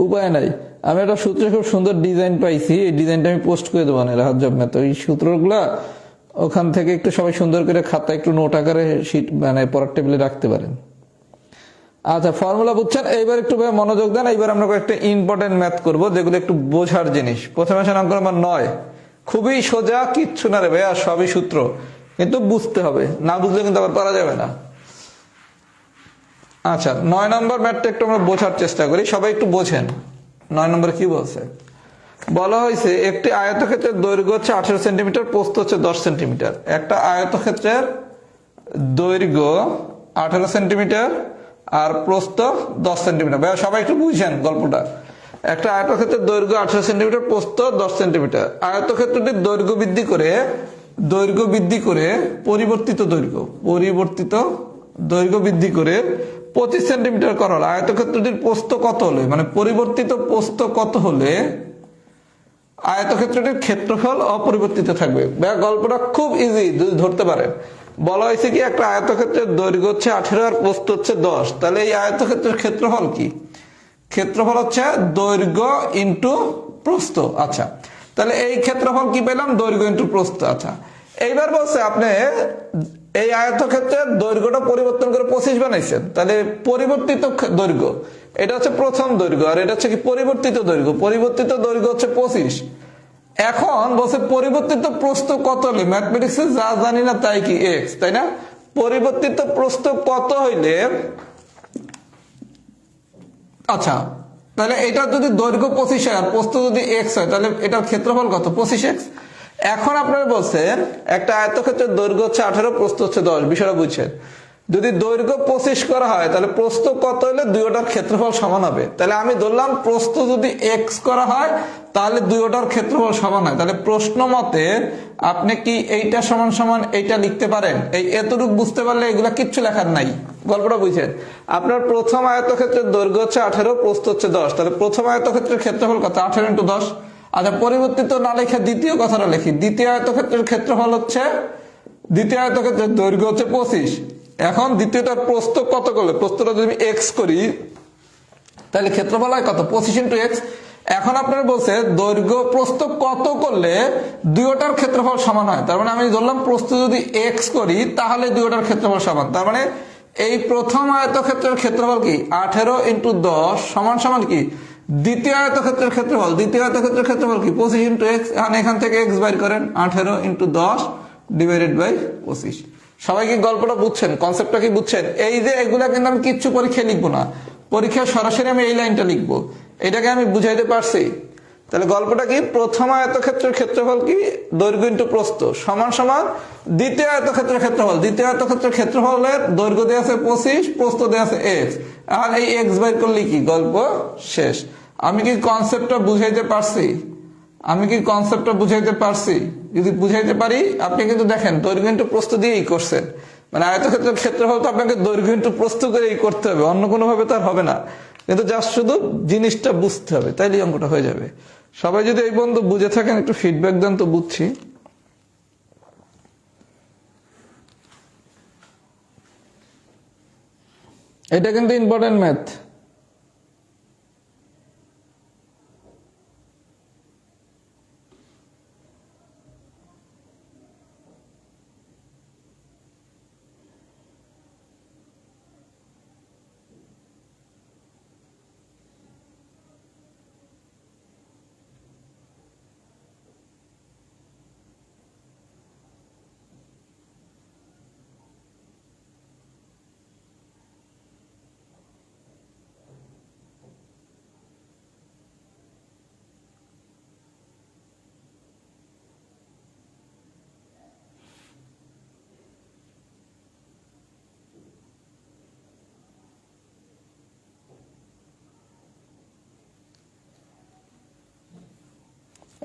উপায় নাই। আমি একটা সূত্রে খুব সুন্দর ডিজাইন পাইছি, এই ডিজাইনটা আমি পোস্ট করে দেবো না রাহাত জব ম্যাথ। ওই সূত্রগুলা ওখান থেকে একটু সবাই সুন্দর করে খাতা একটু নোট আকারে শীট মানে পড়ার টেবিলে রাখতে পারেন। আচ্ছা, ফর্মুলা বুঝছেন? এইবার একটু ভাই মনোযোগ দেন। এইবার আমরা একটা ইম্পর্টেন্ট ম্যাথ করবো যেগুলো একটু বোঝার জিনিস। প্রথমে আসেন অঙ্ক নাম্বার 9। খুবই সোজা, কিচ্ছু না রে ভাইয়া, সবই সূত্র, কিন্তু বুঝতে হবে, না বুঝলে কিন্তু আবার পারা যাবে না। আচ্ছা, 9 নম্বর ম্যাথটা একটু আমরা বোঝার চেষ্টা করি, সবাই একটু বোঝেন। 9 নম্বরে কি বলছে? বলা হয়েছে একটি আয়তক্ষেত্রের দৈর্ঘ্য হচ্ছে 18 সেন্টিমিটার, প্রস্থ হচ্ছে 10 সেন্টিমিটার। একটা আয়তক্ষেত্রের দৈর্ঘ্য 18 সেন্টিমিটার আর প্রস্থ 10 সেন্টিমিটার। ভাইয়া সবাই একটু বুঝছেন গল্পটা? একটা আয়তক্ষেত্রের দৈর্ঘ্য 18 সেন্টিমিটার, প্রস্থ 10 সেন্টিমিটার। আয়তক্ষেত্রটির দৈর্ঘ্য বৃদ্ধি করে পরিবর্তিত দৈর্ঘ্য বৃদ্ধি করে 25 সেন্টিমিটার করা হলো। আয়তক্ষেত্রটির প্রস্থ কত হলে, মানে পরিবর্তিত প্রস্থ কত হলে আয়তক্ষেত্রটির ক্ষেত্রফল অপরিবর্তিত থাকবে? ভাইয়া গল্পটা খুব ইজি, যদি ধরতে পারেন। বলা হয়েছে কি একটা আয়তক্ষেত্রের দৈর্ঘ্য হচ্ছে 18 আর প্রস্থ হচ্ছে 10, তাহলে এই আয়তক্ষেত্রের ক্ষেত্রফল কি? ক্ষেত্রফল হচ্ছে দৈর্ঘ্য ইন্টু প্রস্থ। আচ্ছা, তাহলে এই ক্ষেত্রফল কি পেলাম? দৈর্ঘ্য ইন্টু প্রস্থ। আচ্ছা, এইবার বলছে আপনি এই আয়তক্ষেত্রের দৈর্ঘ্যটা পরিবর্তন করে 25 বানাইছেন, তাহলে পরিবর্তিত দৈর্ঘ্য এটা হচ্ছে প্রথম দৈর্ঘ্য, আর এটা হচ্ছে কি পরিবর্তিত দৈর্ঘ্য। পরিবর্তিত দৈর্ঘ্য হচ্ছে 25। এখন বলছে পরিবর্তিত প্রস্থ কত হলে, ম্যাথমেটিক্সে যা জানি না তাই কি এক্স, তাই না? পরিবর্তিত প্রস্থ কত হইলে, আচ্ছা তাহলে এটা যদি দৈর্ঘ্য 25 হয় আর প্রস্থ যদি এক্স হয়, তাহলে এটার ক্ষেত্রফল কত? 25x। এখন আপনারা বলছেন একটা আয়তক্ষেত্রের দৈর্ঘ্য হচ্ছে 18, প্রস্থ হচ্ছে 10, বিষয়টা বুঝছেন? যদি দৈর্ঘ্য 25 করা হয় তাহলে প্রস্থ কত হলে দুইটার ক্ষেত্রফল সমান হবে। তাহলে আমি ধরলাম প্রস্থ যদি এক্স করা হয় তাহলে দুইটার ক্ষেত্রফল সমান হয়। তাহলে প্রশ্ন মতে আপনি কি এইটা সমান সমান এইটা লিখতে পারেন? এই এতটুকু বুঝতে পারলে এগুলা কিচ্ছু লেখার নাই, গল্পটা বুঝছেন? আপনার প্রথম আয়তক্ষেত্রের দৈর্ঘ্য হচ্ছে 18, প্রস্থ হচ্ছে 10, তাহলে প্রথম আয়তক্ষেত্রের ক্ষেত্রফল কত? 18 × 10। আচ্ছা, পরিবর্তিত না লেখে দ্বিতীয় কথাটা লিখি। দ্বিতীয় আয়তক্ষেত্রের ক্ষেত্রফল হচ্ছে দ্বিতীয় আয়তক্ষেত্রের দৈর্ঘ্য হচ্ছে 25। এখন দ্বিতীয়টার প্রস্থ কত করলে, প্রস্থটা যদি আমি এক্স করি তাহলে ক্ষেত্রফল হয় কত, 25 ইন্টু এক্স। এখন আপনারা বলছে দৈর্ঘ্য প্রস্থ কত করলে দুইটার ক্ষেত্রফল সমান হয়। তার মানে আমি ধরলাম প্রস্থ যদি এক্স করি তাহলে দুইটার ক্ষেত্রফল সমান। তার মানে এই প্রথম আয়তক্ষেত্রের ক্ষেত্রফল কি 18 ইন্টু 10 সমান সমান কি দ্বিতীয় আয়তক্ষেত্রের ক্ষেত্রফল। দ্বিতীয় আয়তক্ষেত্রের ক্ষেত্রফল কি 25 ইন্টু এক্স। এখন এখান থেকে এক্স বাইর করেন, 18 ইন্টু 10 ডিভাইডেড বাই 25। সবাই কি গল্পটা বুঝছেন, কনসেপ্টটা কি বুঝছেন? এই যে এগুলা কিন্তু আমি কিচ্ছু পরীক্ষায় লিখবো না, পরীক্ষায় সরাসরি আমি এই লাইনটা লিখবো। এটাকে আমি বুঝাইতে পারছি? তাহলে গল্পটা কি, প্রথম আয়তক্ষেত্রের ক্ষেত্রফল কি দৈর্ঘ্য ইন্টু প্রস্থ সমান সমান দ্বিতীয় আয়তক্ষেত্রের ক্ষেত্রফল। দ্বিতীয় আয়তক্ষেত্রের ক্ষেত্রফলের দৈর্ঘ্য দেওয়া আছে 25, প্রস্থ দেওয়া আছে এক্স। আর এই এক্স বাইর করলে কি গল্প শেষ। আমি কি কনসেপ্টটা বুঝাইতে পারছি? আমি কি কনসেপ্টটা বুঝাইতে পারছি? যদি বুঝাইতে পারি, আপনি কিন্তু দেখেন দৈর্ঘ্য ইন্টু প্রস্থ দিয়েই করছেন। মানে আয়তক্ষেত্রের ক্ষেত্রফল তো আপনাকে দৈর্ঘ্য ইন্টু প্রস্থ করেই করতে হবে, অন্য কোনো ভাবে তো আর হবে না। কিন্তু জাস্ট শুধু জিনিসটা বুঝতে হবে, তাইলে অঙ্কটা হয়ে যাবে। সবাই যদি এই বন্ধু বুঝে থাকেন একটু ফিডব্যাক দেন তো বুঝছি। এটা কিন্তু ইম্পর্টেন্ট ম্যাথ।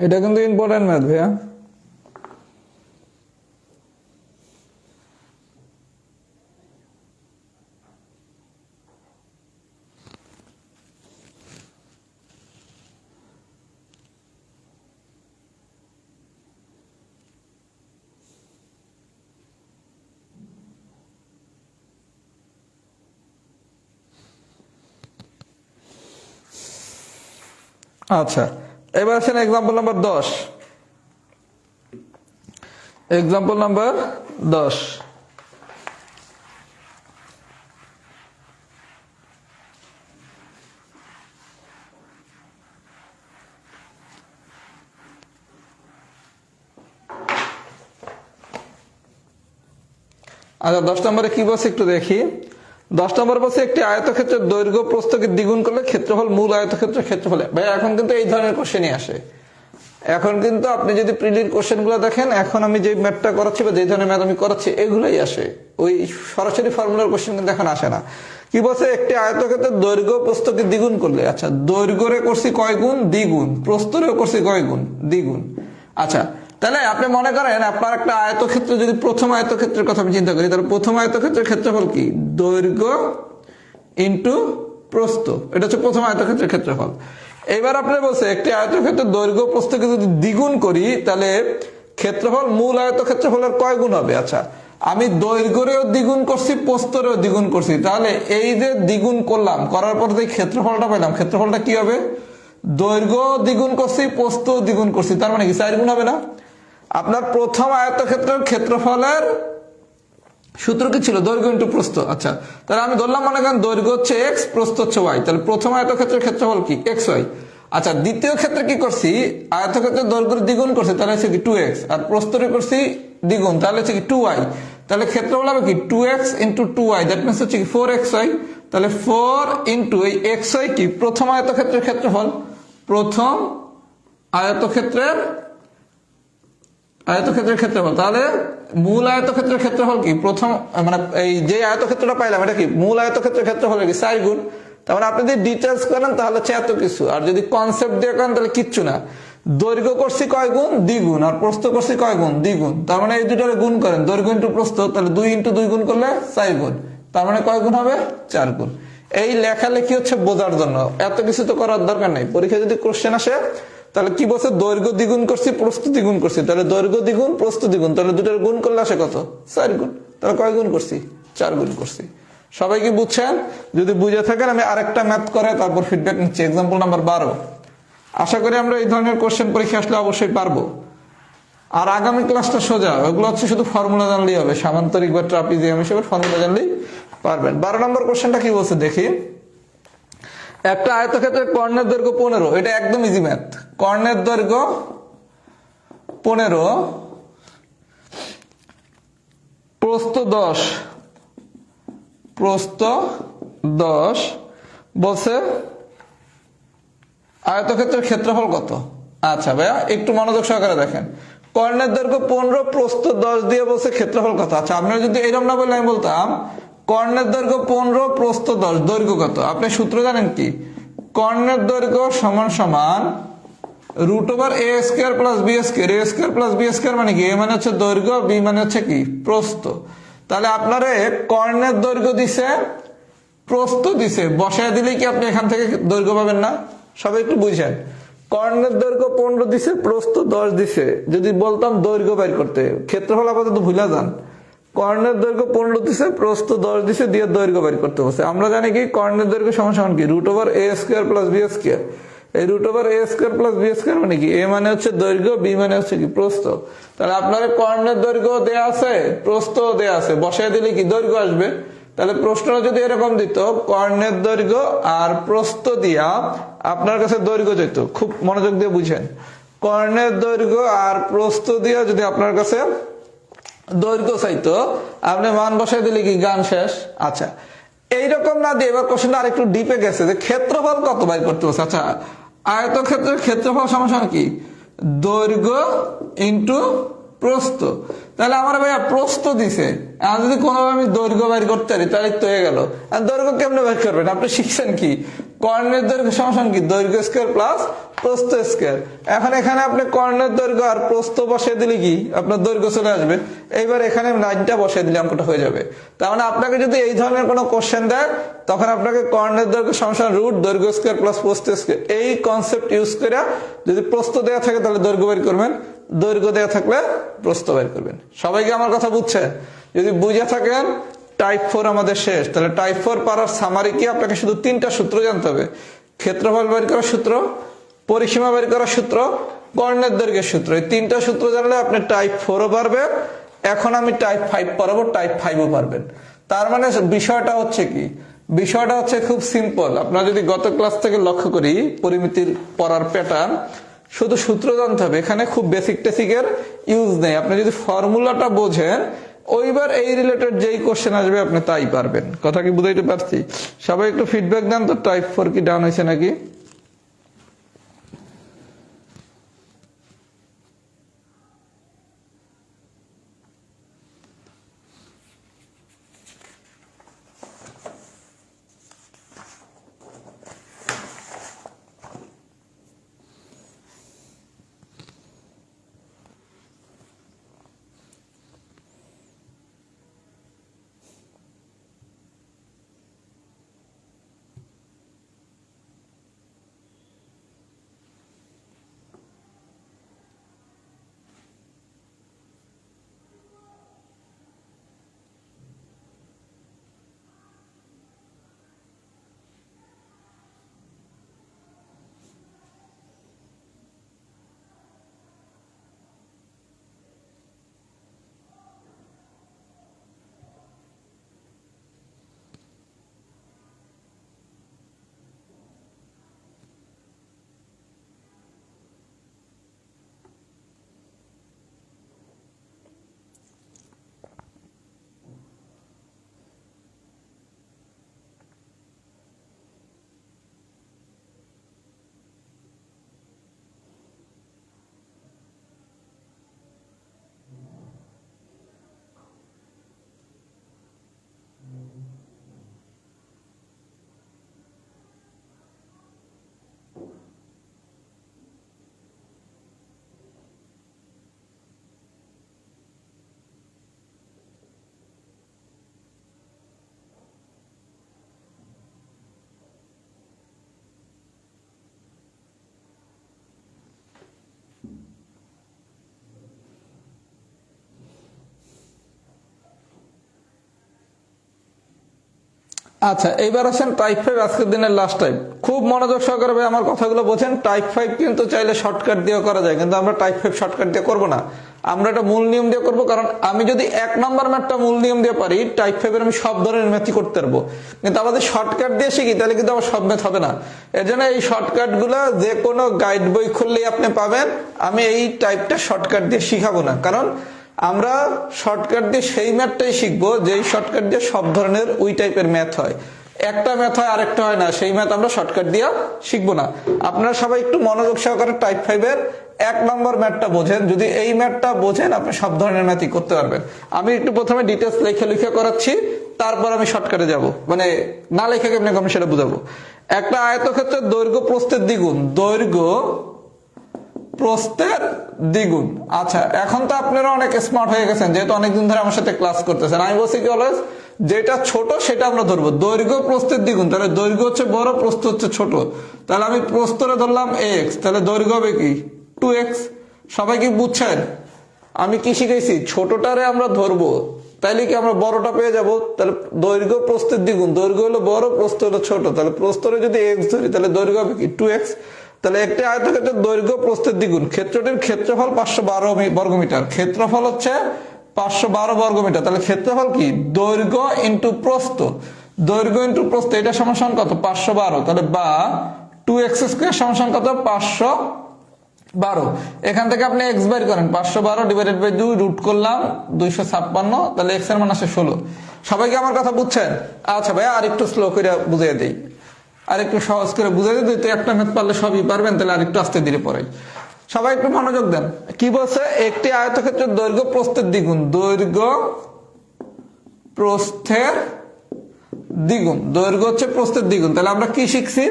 এটা কিন্তু ইম্পর্টেন্ট ম্যাথ ভাইয়া। আচ্ছা, এবার আসেন এক্সাম্পল নাম্বার 10। Example number 10। আচ্ছা, 10 নম্বরে কি বলছে একটু দেখি। 10 নম্বর বলছে একটি আয়তক্ষেত্রের দৈর্ঘ্য প্রস্থকে দ্বিগুণ করলে ক্ষেত্রফল মূল আয়তক্ষেত্রের ক্ষেত্রফলে। ভাই এখন কিন্তু এই ধরনের কোশ্চেনই আসে। এখন কিন্তু আপনি যদি প্রিলির কোশ্চেন গুলো দেখেন, এখন আমি যে ম্যাথটা করাচ্ছি বা যে ধরনের ম্যাথ আমি করাচ্ছি এগুলোই আসে। ওই সরাসরি ফর্মুলার কোশ্চেন কিন্তু এখন আসে না। কি বলছে, একটি আয়তক্ষেত্রের দৈর্ঘ্য প্রস্থকে দ্বিগুণ করলে। আচ্ছা, দৈর্ঘ্যরে করছি কয় গুণ, দ্বিগুণ। প্রস্থরেও করছি কয় গুণ, দ্বিগুণ। আচ্ছা, তাহলে আপনি মনে করেন আপনার একটা আয়তক্ষেত্র, যদি প্রথম আয়তক্ষেত্রের কথা আমি চিন্তা করি, তাহলে প্রথম আয়তক্ষেত্রের ক্ষেত্রফল কি দৈর্ঘ্য ইন্টু প্রস্থ। এটা হচ্ছে প্রথম আয়তক্ষেত্রের ক্ষেত্রফল। এবার আপনি বলছে একটি আয়তক্ষেত্রের দৈর্ঘ্য প্রস্থকে যদি দ্বিগুণ করি তাহলে ক্ষেত্রফল মূল আয়তক্ষেত্রফলের কয় গুণ হবে। আচ্ছা, আমি দৈর্ঘ্যেও দ্বিগুণ করছি, প্রস্থরেও দ্বিগুণ করছি, তাহলে এই যে দ্বিগুণ করলাম, করার পর যে ক্ষেত্রফলটা পেলাম, ক্ষেত্রফলটা কি হবে, দৈর্ঘ্য দ্বিগুণ করছি, প্রস্থ দ্বিগুণ করছি, তার মানে কি 4 গুণ হবে না। আপনার প্রথম আয়তক্ষেত্রের ক্ষেত্রফলের সূত্র কি ছিল, দৈর্ঘ্য ইন্টু প্রস্থ। আচ্ছা, তাহলে আমি ধরলাম মনে করেন দৈর্ঘ্য হচ্ছে এক্স, প্রস্থ হচ্ছে ওয়াই, তাহলে প্রথম আয়তক্ষেত্রের ক্ষেত্রফল কি এক্স ওয়াই। আচ্ছা, দ্বিতীয় ক্ষেত্রে কি করছি, আয়তক্ষেত্রের দৈর্ঘ্য দ্বিগুণ করছে, তাহলে হচ্ছে কি 2x, আর প্রস্থরে করছি দ্বিগুণ, তাহলে হচ্ছে কি 2y। তাহলে ক্ষেত্রফল হবে কি 2x into 2y, that means হচ্ছে কি 4xy। তাহলে 4 ইন্টু এই xy কি প্রথম আয়তক্ষেত্রের ক্ষেত্রফল, প্রথম আয়তক্ষেত্রের ক্ষেত্রফল। তাহলে মূল আয়তক্ষেত্রের ক্ষেত্রফল কি প্রথম, মানে এই যে আয়তক্ষেত্রটা পাইলাম এটা কি মূল আয়তক্ষেত্রের ক্ষেত্রফল কি 4 গুণ। তার মানে আপনি যদি ডিটেলস করেন তাহলে হচ্ছে এত কিছু, আর যদি কনসেপ্ট দিয়ে করেন তাহলে কিচ্ছু না। দৈর্ঘ্য করছি কয় গুণ, দ্বিগুণ, আর প্রস্থ করছি কয় গুণ, দ্বিগুণ। তার মানে এই দুটারে গুণ করেন, দৈর্ঘ্য ইন্টু প্রস্থ, তাহলে 2 ইন্টু 2 গুণ করলে 4 গুণ, তার মানে কয় গুণ হবে, 4 গুণ। এই লেখালেখি হচ্ছে বোঝার জন্য, এত কিছু তো করার দরকার নেই। পরীক্ষা যদি কোশ্চেন আসে তাহলে কি বলছে, দৈর্ঘ্য দ্বিগুণ করছি প্রস্থ দ্বিগুণ করছি, তাহলে দৈর্ঘ্য দ্বিগুণ প্রস্থ দ্বিগুণ, তাহলে দুটার গুণ করলে আসে কত, 4 গুণ। তাহলে কয় গুণ করছি, 4 গুণ করছি। সবাই কি বুঝছেন? যদি বুঝে থাকেন আমি আরেকটা ম্যাথ করে তারপর ফিডব্যাক নিচ্ছি। Example number 12। আশা করি আমরা এই ধরনের কোশ্চেন পরীক্ষা আসলে অবশ্যই পারবো। আর আগামী ক্লাসটা সোজা, ওগুলো হচ্ছে শুধু ফর্মুলা জানলেই হবে, সামান্তরিক বা ট্রাপিজিয়াম হিসেবে ফর্মুলা জানলেই পারবেন। 12 নম্বর কোশ্চেনটা কি বলছে দেখি। একটা আয়তক্ষেত্রের কর্ণের দৈর্ঘ্য 15, এটা একদম ইজি ম্যাথ। কর্ণের দৈর্ঘ্য 15, প্রস্থ 10, প্রস্থ 10, বলছে আয়তক্ষেত্রের ক্ষেত্রফল কত। আচ্ছা ভাইয়া একটু মনোযোগ সহকারে দেখেন, কর্ণের দৈর্ঘ্য 15, প্রস্থ 10 দিয়ে বলছে ক্ষেত্রফল কত। আচ্ছা আপনারা যদি এরকম না বললে আমি বলতাম কর্ণের দৈর্ঘ্য 15, প্রস্থ 10, দৈর্ঘ্য কত। আপনি সূত্র জানেন কি, কর্ণের দৈর্ঘ্য সমান সমান √a² + b²। a² + b² মানে কি, a মানে হচ্ছে দৈর্ঘ্য, b মানে হচ্ছে কি প্রস্থ। তাহলে আপনারে কর্ণের দৈর্ঘ্য দিছে, প্রস্থ দিছে, বসায় দিলে কি আপনি এখান থেকে দৈর্ঘ্য পাবেন না? সবাই একটু বুঝেন, কর্ণের দৈর্ঘ্য 15 দিছে, প্রস্থ 10 দিছে, যদি বলতাম দৈর্ঘ্য বের করতে, ক্ষেত্রফল আপাতত ভুলে যান। কর্ণের দৈর্ঘ্য 15 দিছে, প্রস্থ 10 দিছে, দিয়ে দৈর্ঘ্য বের করতে বলছে। আমরা জানি কি কর্ণের দৈর্ঘ্য সমান সমান কি √a² + b²। এই √a² + b² মানে কি, a মানে হচ্ছে দৈর্ঘ্য, b মানে হচ্ছে কি প্রস্থ। তাহলে আপনার কর্ণের দৈর্ঘ্য দেয়া আছে, প্রস্থ দেয়া আছে, বসায় দিলে কি দৈর্ঘ্য আসবে। তাহলে প্রশ্নটা যদি এরকম দিত, কর্ণের দৈর্ঘ্য আর প্রস্থ দিয়া আপনার কাছে দৈর্ঘ্য যেত, খুব মনোযোগ দিয়ে বুঝেন, কর্ণের দৈর্ঘ্য আর প্রস্থ দিয়া যদি আপনার কাছে দৈর্ঘ্য চাইতো, আপনি মান বসাই দিলে কি গান শেষ। আচ্ছা এইরকম না দিয়ে এবার কোশ্চেনটা আরেকটু ডিপে গেছে যে ক্ষেত্রফল কত বাইর করতে বলছে। আচ্ছা আয়তক্ষেত্রের ক্ষেত্রফল সমান সমান কি, দৈর্ঘ্য ইন্টু প্রস্থ। তাহলে আমার ভাইয়া প্রস্থ দিছে, আর যদি কোনোভাবে আমি দৈর্ঘ্য বের করতে পারি তাহলে তো হয়ে গেল। আর দৈর্ঘ্য কেমনে বের করবেন, আপনি শিখছেন কি, কর্ণের দৈর্ঘ্য সমান সমান কি দৈর্ঘ্য স্কয়ার প্লাস প্রস্থ স্কয়ার। এখন এখানে আপনি কর্ণের দৈর্ঘ্য আর প্রস্থ বসিয়ে দিলে কি আপনার দৈর্ঘ্য চলে আসবে। এইবার এখানে লাইনটা বসিয়ে দিলে অঙ্কটা হয়ে যাবে। তার মানে আপনাকে যদি এই ধরনের কোনো কোশ্চেন দেয়, তখন আপনাকে কর্ণের দৈর্ঘ্য সমান সমান দৈর্ঘ্য স্কয়ার প্লাস প্রস্থ স্কয়ার, এই কনসেপ্ট ইউজ করে যদি প্রস্থ দেওয়া থাকে তাহলে দৈর্ঘ্য বের করবেন, দৈর্ঘ্য দেওয়া থাকলে প্রস্থ বের করবেন। সবাইকে আমার কথা বুঝছে? যদি বুঝে থাকেন টাইপ 4 আমাদের শেষ। তাহলে টাইপ 4 পারার সামারি কি, আপনাকে শুধু 3টা সূত্র জানতে হবে, ক্ষেত্রফল বের করার সূত্র, পরিসীমা বের করার সূত্র, কর্ণের দৈর্ঘ্যের সূত্র। এই 3টা সূত্র জানলে আপনি টাইপ 4ও পারবেন। এখন আমি টাইপ 5 পড়াবো, টাইপ 5ও পারবেন। তার মানে বিষয়টা হচ্ছে কি, বিষয়টা হচ্ছে খুব সিম্পল। আপনারা যদি গত ক্লাস থেকে লক্ষ্য করি পরিমিতির পড়ার প্যাটার্ন, শুধু সূত্র জানতে হবে, এখানে খুব বেসিক টেসিকের ইউজ নেই। আপনি যদি ফর্মুলাটা বোঝেন, ওইবার এই রিলেটেড যেই কোশ্চেন আসবে আপনি তাই পারবেন। কথা কি বুঝাইতে পারছি? সবাই একটু ফিডব্যাক দেন তো, টাইপ 4 কি ডাউন হয়েছে নাকি। আচ্ছা, এইবার আসেন টাইপ 5, আজকের দিনের লাস্ট টাইপ। খুব মনোযোগ সহকারে ভাই আমার কথাগুলো বোঝেন। টাইপ 5 কিন্তু চাইলে শর্টকাট দিয়ে করা যায়, কিন্তু আমরা টাইপ 5 শর্টকাট দিয়ে করব না, আমরা এটা মূল নিয়ম দিয়ে করব। কারণ আমি যদি 1 নম্বর ম্যাথটা মূল নিয়ম দিয়ে পারি, টাইপ 5 এর আমি সব ধরনের ম্যাথই করতে পারবো। কিন্তু আমাদের শর্টকাট দিয়ে শিখি, তাহলে কিন্তু আমার সব ম্যাথ হবে না। এর জন্য এই শর্টকাট গুলো যে কোনো গাইড বই খুললেই আপনি পাবেন। আমি এই টাইপটা শর্টকাট দিয়ে শিখাবো না, কারণ আমরা শর্টকাট দিয়ে সেই ম্যাথটাই শিখবো যেই শর্টকাট দিয়ে সব ধরনের ওই টাইপের ম্যাথ হয়। একটা ম্যাথ হয় আরেকটা হয় না, সেই ম্যাথ আমরা শর্টকাট দিয়ে শিখবো না। আপনারা সবাই একটু মনোযোগ সহকারে টাইপ 5 এর 1 নম্বর ম্যাথটা বোঝেন। যদি এই ম্যাথটা বোঝেন, আপনি সব ধরনের ম্যাথই করতে পারবেন। আমি একটু প্রথমে ডিটেলস লিখে করাচ্ছি, তারপর আমি শর্টকাটে যাব, মানে না লেখা কেমনে আমি সেটা বুঝাবো। একটা আয়তক্ষেত্রের দৈর্ঘ্য প্রস্থের দ্বিগুণ, দৈর্ঘ্য প্রস্থের দ্বিগুণ। আচ্ছা, এখন তো আপনারা অনেক স্মার্ট হয়ে গেছেন, যেহেতু অনেকদিন ধরে আমার সাথে ক্লাস করতেছেন। আমি বলছি কি অলওয়েজ, যেটা ছোট সেটা আমরা ধরবো। দৈর্ঘ্য প্রস্থের দ্বিগুণ, তাহলে দৈর্ঘ্য হচ্ছে বড়, প্রস্থ হচ্ছে ছোট। তাহলে আমি প্রস্থরে ধরলাম x, তাহলে দৈর্ঘ্য হবে কি 2x। সবাই কি বুঝছেন আমি কি শিখেছি? ছোটটারে আমরা ধরবো, তাইলে কি আমরা বড়টা পেয়ে যাব। তাহলে দৈর্ঘ্য প্রস্থের দ্বিগুণ, দৈর্ঘ্য হলো বড়, প্রস্থ হলো ছোট। তাহলে প্রস্থরে যদি x ধরি, তাহলে দৈর্ঘ্য হবে কি 2x। তাহলে একটি আয়তক্ষেত্রের দৈর্ঘ্য প্রস্থের দ্বিগুণ, ক্ষেত্রটির ক্ষেত্রফল 512 বর্গমিটার। ক্ষেত্রফল হচ্ছে 512 বর্গমিটার। তাহলে ক্ষেত্রফল কি দৈর্ঘ্য ইন্টু প্রস্থ, দৈর্ঘ্য ইন্টু প্রস্থ, এটা সমান কত 512। তাহলে বা 2x স্কয়ার সমান কত 512। এখান থেকে আপনি x বের করেন, 512 ডিভাইডেড বাই 2 রুট করলাম 256, তাহলে x এর মান আসে 16। সবাইকে আমার কথা বুঝছেন? আচ্ছা ভাই, আর একটু স্লো করে বুঝিয়ে দেই, আর একটু সহজ করে বুঝাই দিই। তো একটা ম্যাথ পারলে সবই পারবেন, তাহলে আর একটু আস্তে ধীরে পড়াই। সবাই একটু মনোযোগ দেন। কি বলছে? একটি আয়তক্ষেত্রের দৈর্ঘ্য প্রস্থের দ্বিগুণ, দৈর্ঘ্য প্রস্থের দ্বিগুণ, দৈর্ঘ্য হচ্ছে প্রস্থের দ্বিগুণ। তাহলে আমরা কি শিখছি?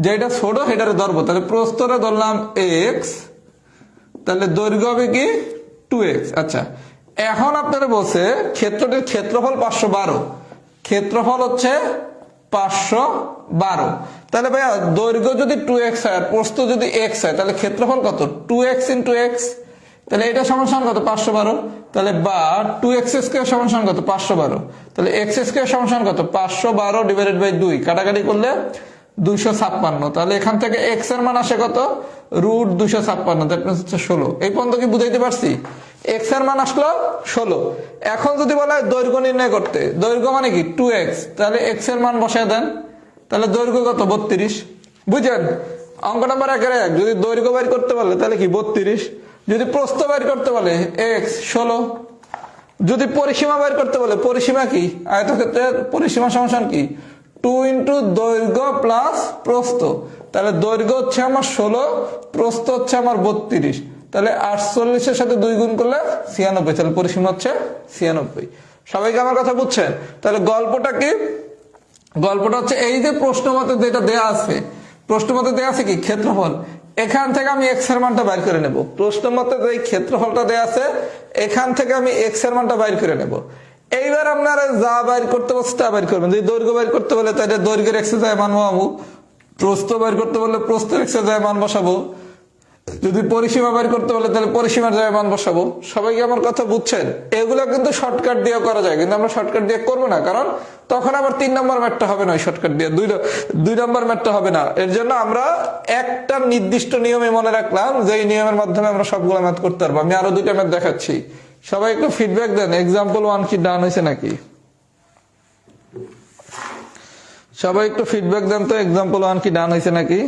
যেটা ছোট সেটারে ধরবো, তাহলে প্রস্থরে ধরলাম x, তাহলে দৈর্ঘ্য হবে কি 2x। আচ্ছা, এখন আপনারা বলছে ক্ষেত্রটির ক্ষেত্রফল 512, ক্ষেত্রফল হচ্ছে 512। তাহলে ভাইয়া দৈর্ঘ্য যদি 2x হয় আর প্রস্থ যদি x হয়, তাহলে ক্ষেত্রফল কত 2x ইন্টু x। তাহলে এটা সমান কত 512। তাহলে বা 2x স্কয়ার সমান কত 512। তাহলে x স্কয়ার সমান কত 512 ডিভাইডেড বাই 2, কাটাকাটি করলে 256। তাহলে এখান থেকে x এর মান আসে কত রুট 256, দ্যাট মিন্স হচ্ছে 16। এই পর্যন্ত কি বুঝাইতে পারছি? x এর মান আসলো 16। এখন যদি বলা হয় দৈর্ঘ্য নির্ণয় করতে, দৈর্ঘ্য মানে কি 2x, তাহলে x এর মান বসায় দেন। তাহলে দৈর্ঘ্য কত 32। বুঝছেন? অঙ্ক নাম্বার 1 যদি দৈর্ঘ্য বের করতে পারলে তাহলে কি 32, যদি প্রস্থ বের করতে বলে x 16, যদি পরিসীমা বের করতে বলে পরিসীমা কি আয়তক্ষেত্রের পরিসীমা সমান কি 2 ইন্টু দৈর্ঘ্য প্লাস প্রস্থ। তাহলে দৈর্ঘ্য হচ্ছে আমার 16, প্রস্থ হচ্ছে আমার 32। তাহলে 48-এর সাথে 2 গুণ করলে 96, তাহলে পরিসীমা হচ্ছে 96। সবাইকে আমার কথা বুঝছেন? তাহলে গল্পটা কি? গল্পটা হচ্ছে এই যে প্রশ্ন মতে যেটা দেয়া আছে, প্রশ্ন মতে দেয়া আছে কি ক্ষেত্রফল, এখান থেকে আমি x এর মানটা বাইর করে নেব। প্রশ্ন মতে যে ক্ষেত্রফলটা দেয়া আছে, এখান থেকে আমি x এর মানটা বাইর করে নেব। এইবার আপনারা যা বাইর করতে বলছে তা বাইর করবেন। যদি দৈর্ঘ্য বাইর করতে বলে তাহলে দৈর্ঘ্যের x এর জায়গায় মান বসাবো, প্রস্থ বাইর করতে বললে প্রস্থের x এর জায়গায় মান বসাবো, যদি পরিসীমা বের করতে বলে তাহলে পরিসীমার জায়গায় মান বসাবো। সবাই কি আমার কথা বুঝছেন? এগুলো কিন্তু শর্টকাট দিয়ে করা যায়, কিন্তু আমরা শর্টকাট দিয়ে করবো না, কারণ তখন আবার 3 নম্বর ম্যাথটা হবে না। ওই শর্টকাট দিয়ে 2 নম্বর ম্যাথটা হবে না। এর জন্য আমরা একটা নির্দিষ্ট নিয়মে মনে রাখলাম, যে এই নিয়মের মাধ্যমে আমরা সবগুলো ম্যাথ করতে পারবো। আমি আরো 2টা ম্যাথ দেখাচ্ছি। সবাই একটু ফিডব্যাক দেন, এক্সাম্পল 1 কি ডান হয়েছে নাকি? সবাই একটু ফিডব্যাক দেন তো, এক্সাম্পল 1 কি ডান হয়েছে নাকি?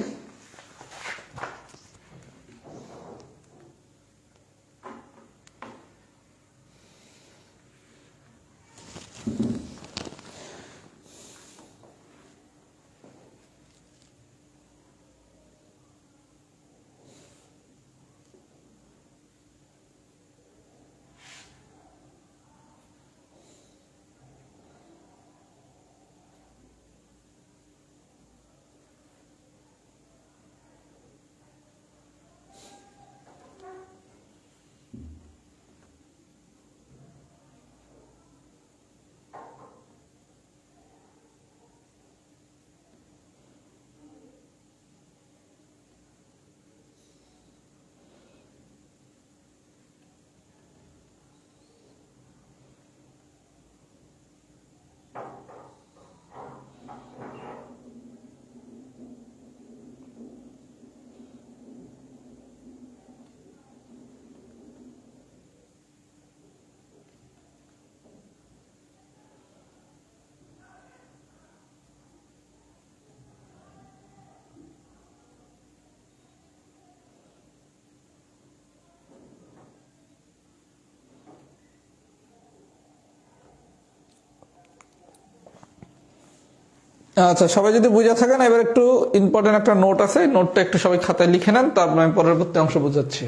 আচ্ছা, সবাই যদি বুঝে থাকেন, এবার একটু ইম্পর্টেন্ট একটা নোট আছে, নোটটা একটু সবাই খাতায় লিখে নেন, তারপর আমি পরবর্তী অংশ বুঝাচ্ছি।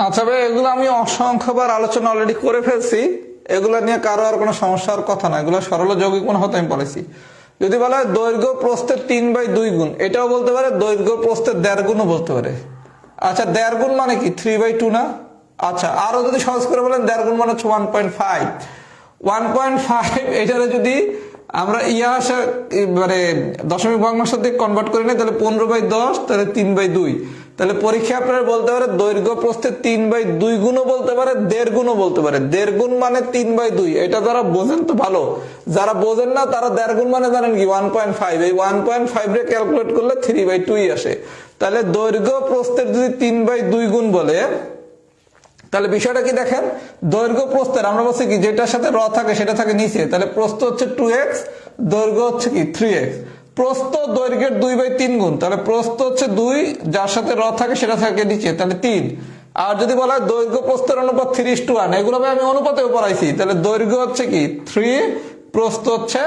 আচ্ছা ভাই, এগুলো আমি অসংখ্যবার আলোচনা অলরেডি করে ফেলছি, এগুলো নিয়ে কারো আর কোনো সমস্যার কথা না, এগুলো সরল যৌগিক মনে হতে আমি বলেছি। যদি বলা হয় দৈর্ঘ্য প্রস্থের 3/2 গুণ, এটাও বলতে পারে, দৈর্ঘ্য প্রস্থের 1.5 গুণও বলতে পারে। আচ্ছা, 1.5 গুণ মানে কি 3/2 না? আচ্ছা, আরো যদি সহজ করে বলেন 1.5 গুণ মানে হচ্ছে 1.5। 1.5 এটারে যদি আমরা আসে মানে দশমিক ভগ্নাংশ দিয়ে কনভার্ট করি না, তাহলে 15/10, তাহলে 3/2। তাহলে পরীক্ষা আপনারা বলতে পারে দৈর্ঘ্য প্রস্থে 3/2 গুণও বলতে পারে, 1.5 গুণও বলতে পারে। 1.5 গুণ মানে 3/2, এটা যারা বোঝেন তো ভালো, যারা বোঝেন না তারা 1.5 গুণ মানে জানেন কি 1.5। এই 1.5 রে ক্যালকুলেট করলে 3/2 আসে। তাহলে দৈর্ঘ্য প্রস্থের যদি 3/2 গুণ বলে, তাহলে বিষয়টা কি দেখেন, দৈর্ঘ্য প্রস্থের আমরা বলছি কি যেটার সাথে থাকে সেটা থাকে নিচে, তাহলে প্রস্থ হচ্ছে 2x, দৈর্ঘ্য হচ্ছে কি 3x। প্রস্থ দৈর্ঘ্যের 2/3 গুণ, তাহলে প্রস্থ হচ্ছে 2, যার সাথে থাকে সেটা থাকে নিচে, তাহলে 3। আর যদি বলা হয় দৈর্ঘ্য প্রস্থের অনুপাত 3:1, এগুলো আমি অনুপাতেও পড়াইছি, তাহলে দৈর্ঘ্য হচ্ছে কি 3, প্রস্থ হচ্ছে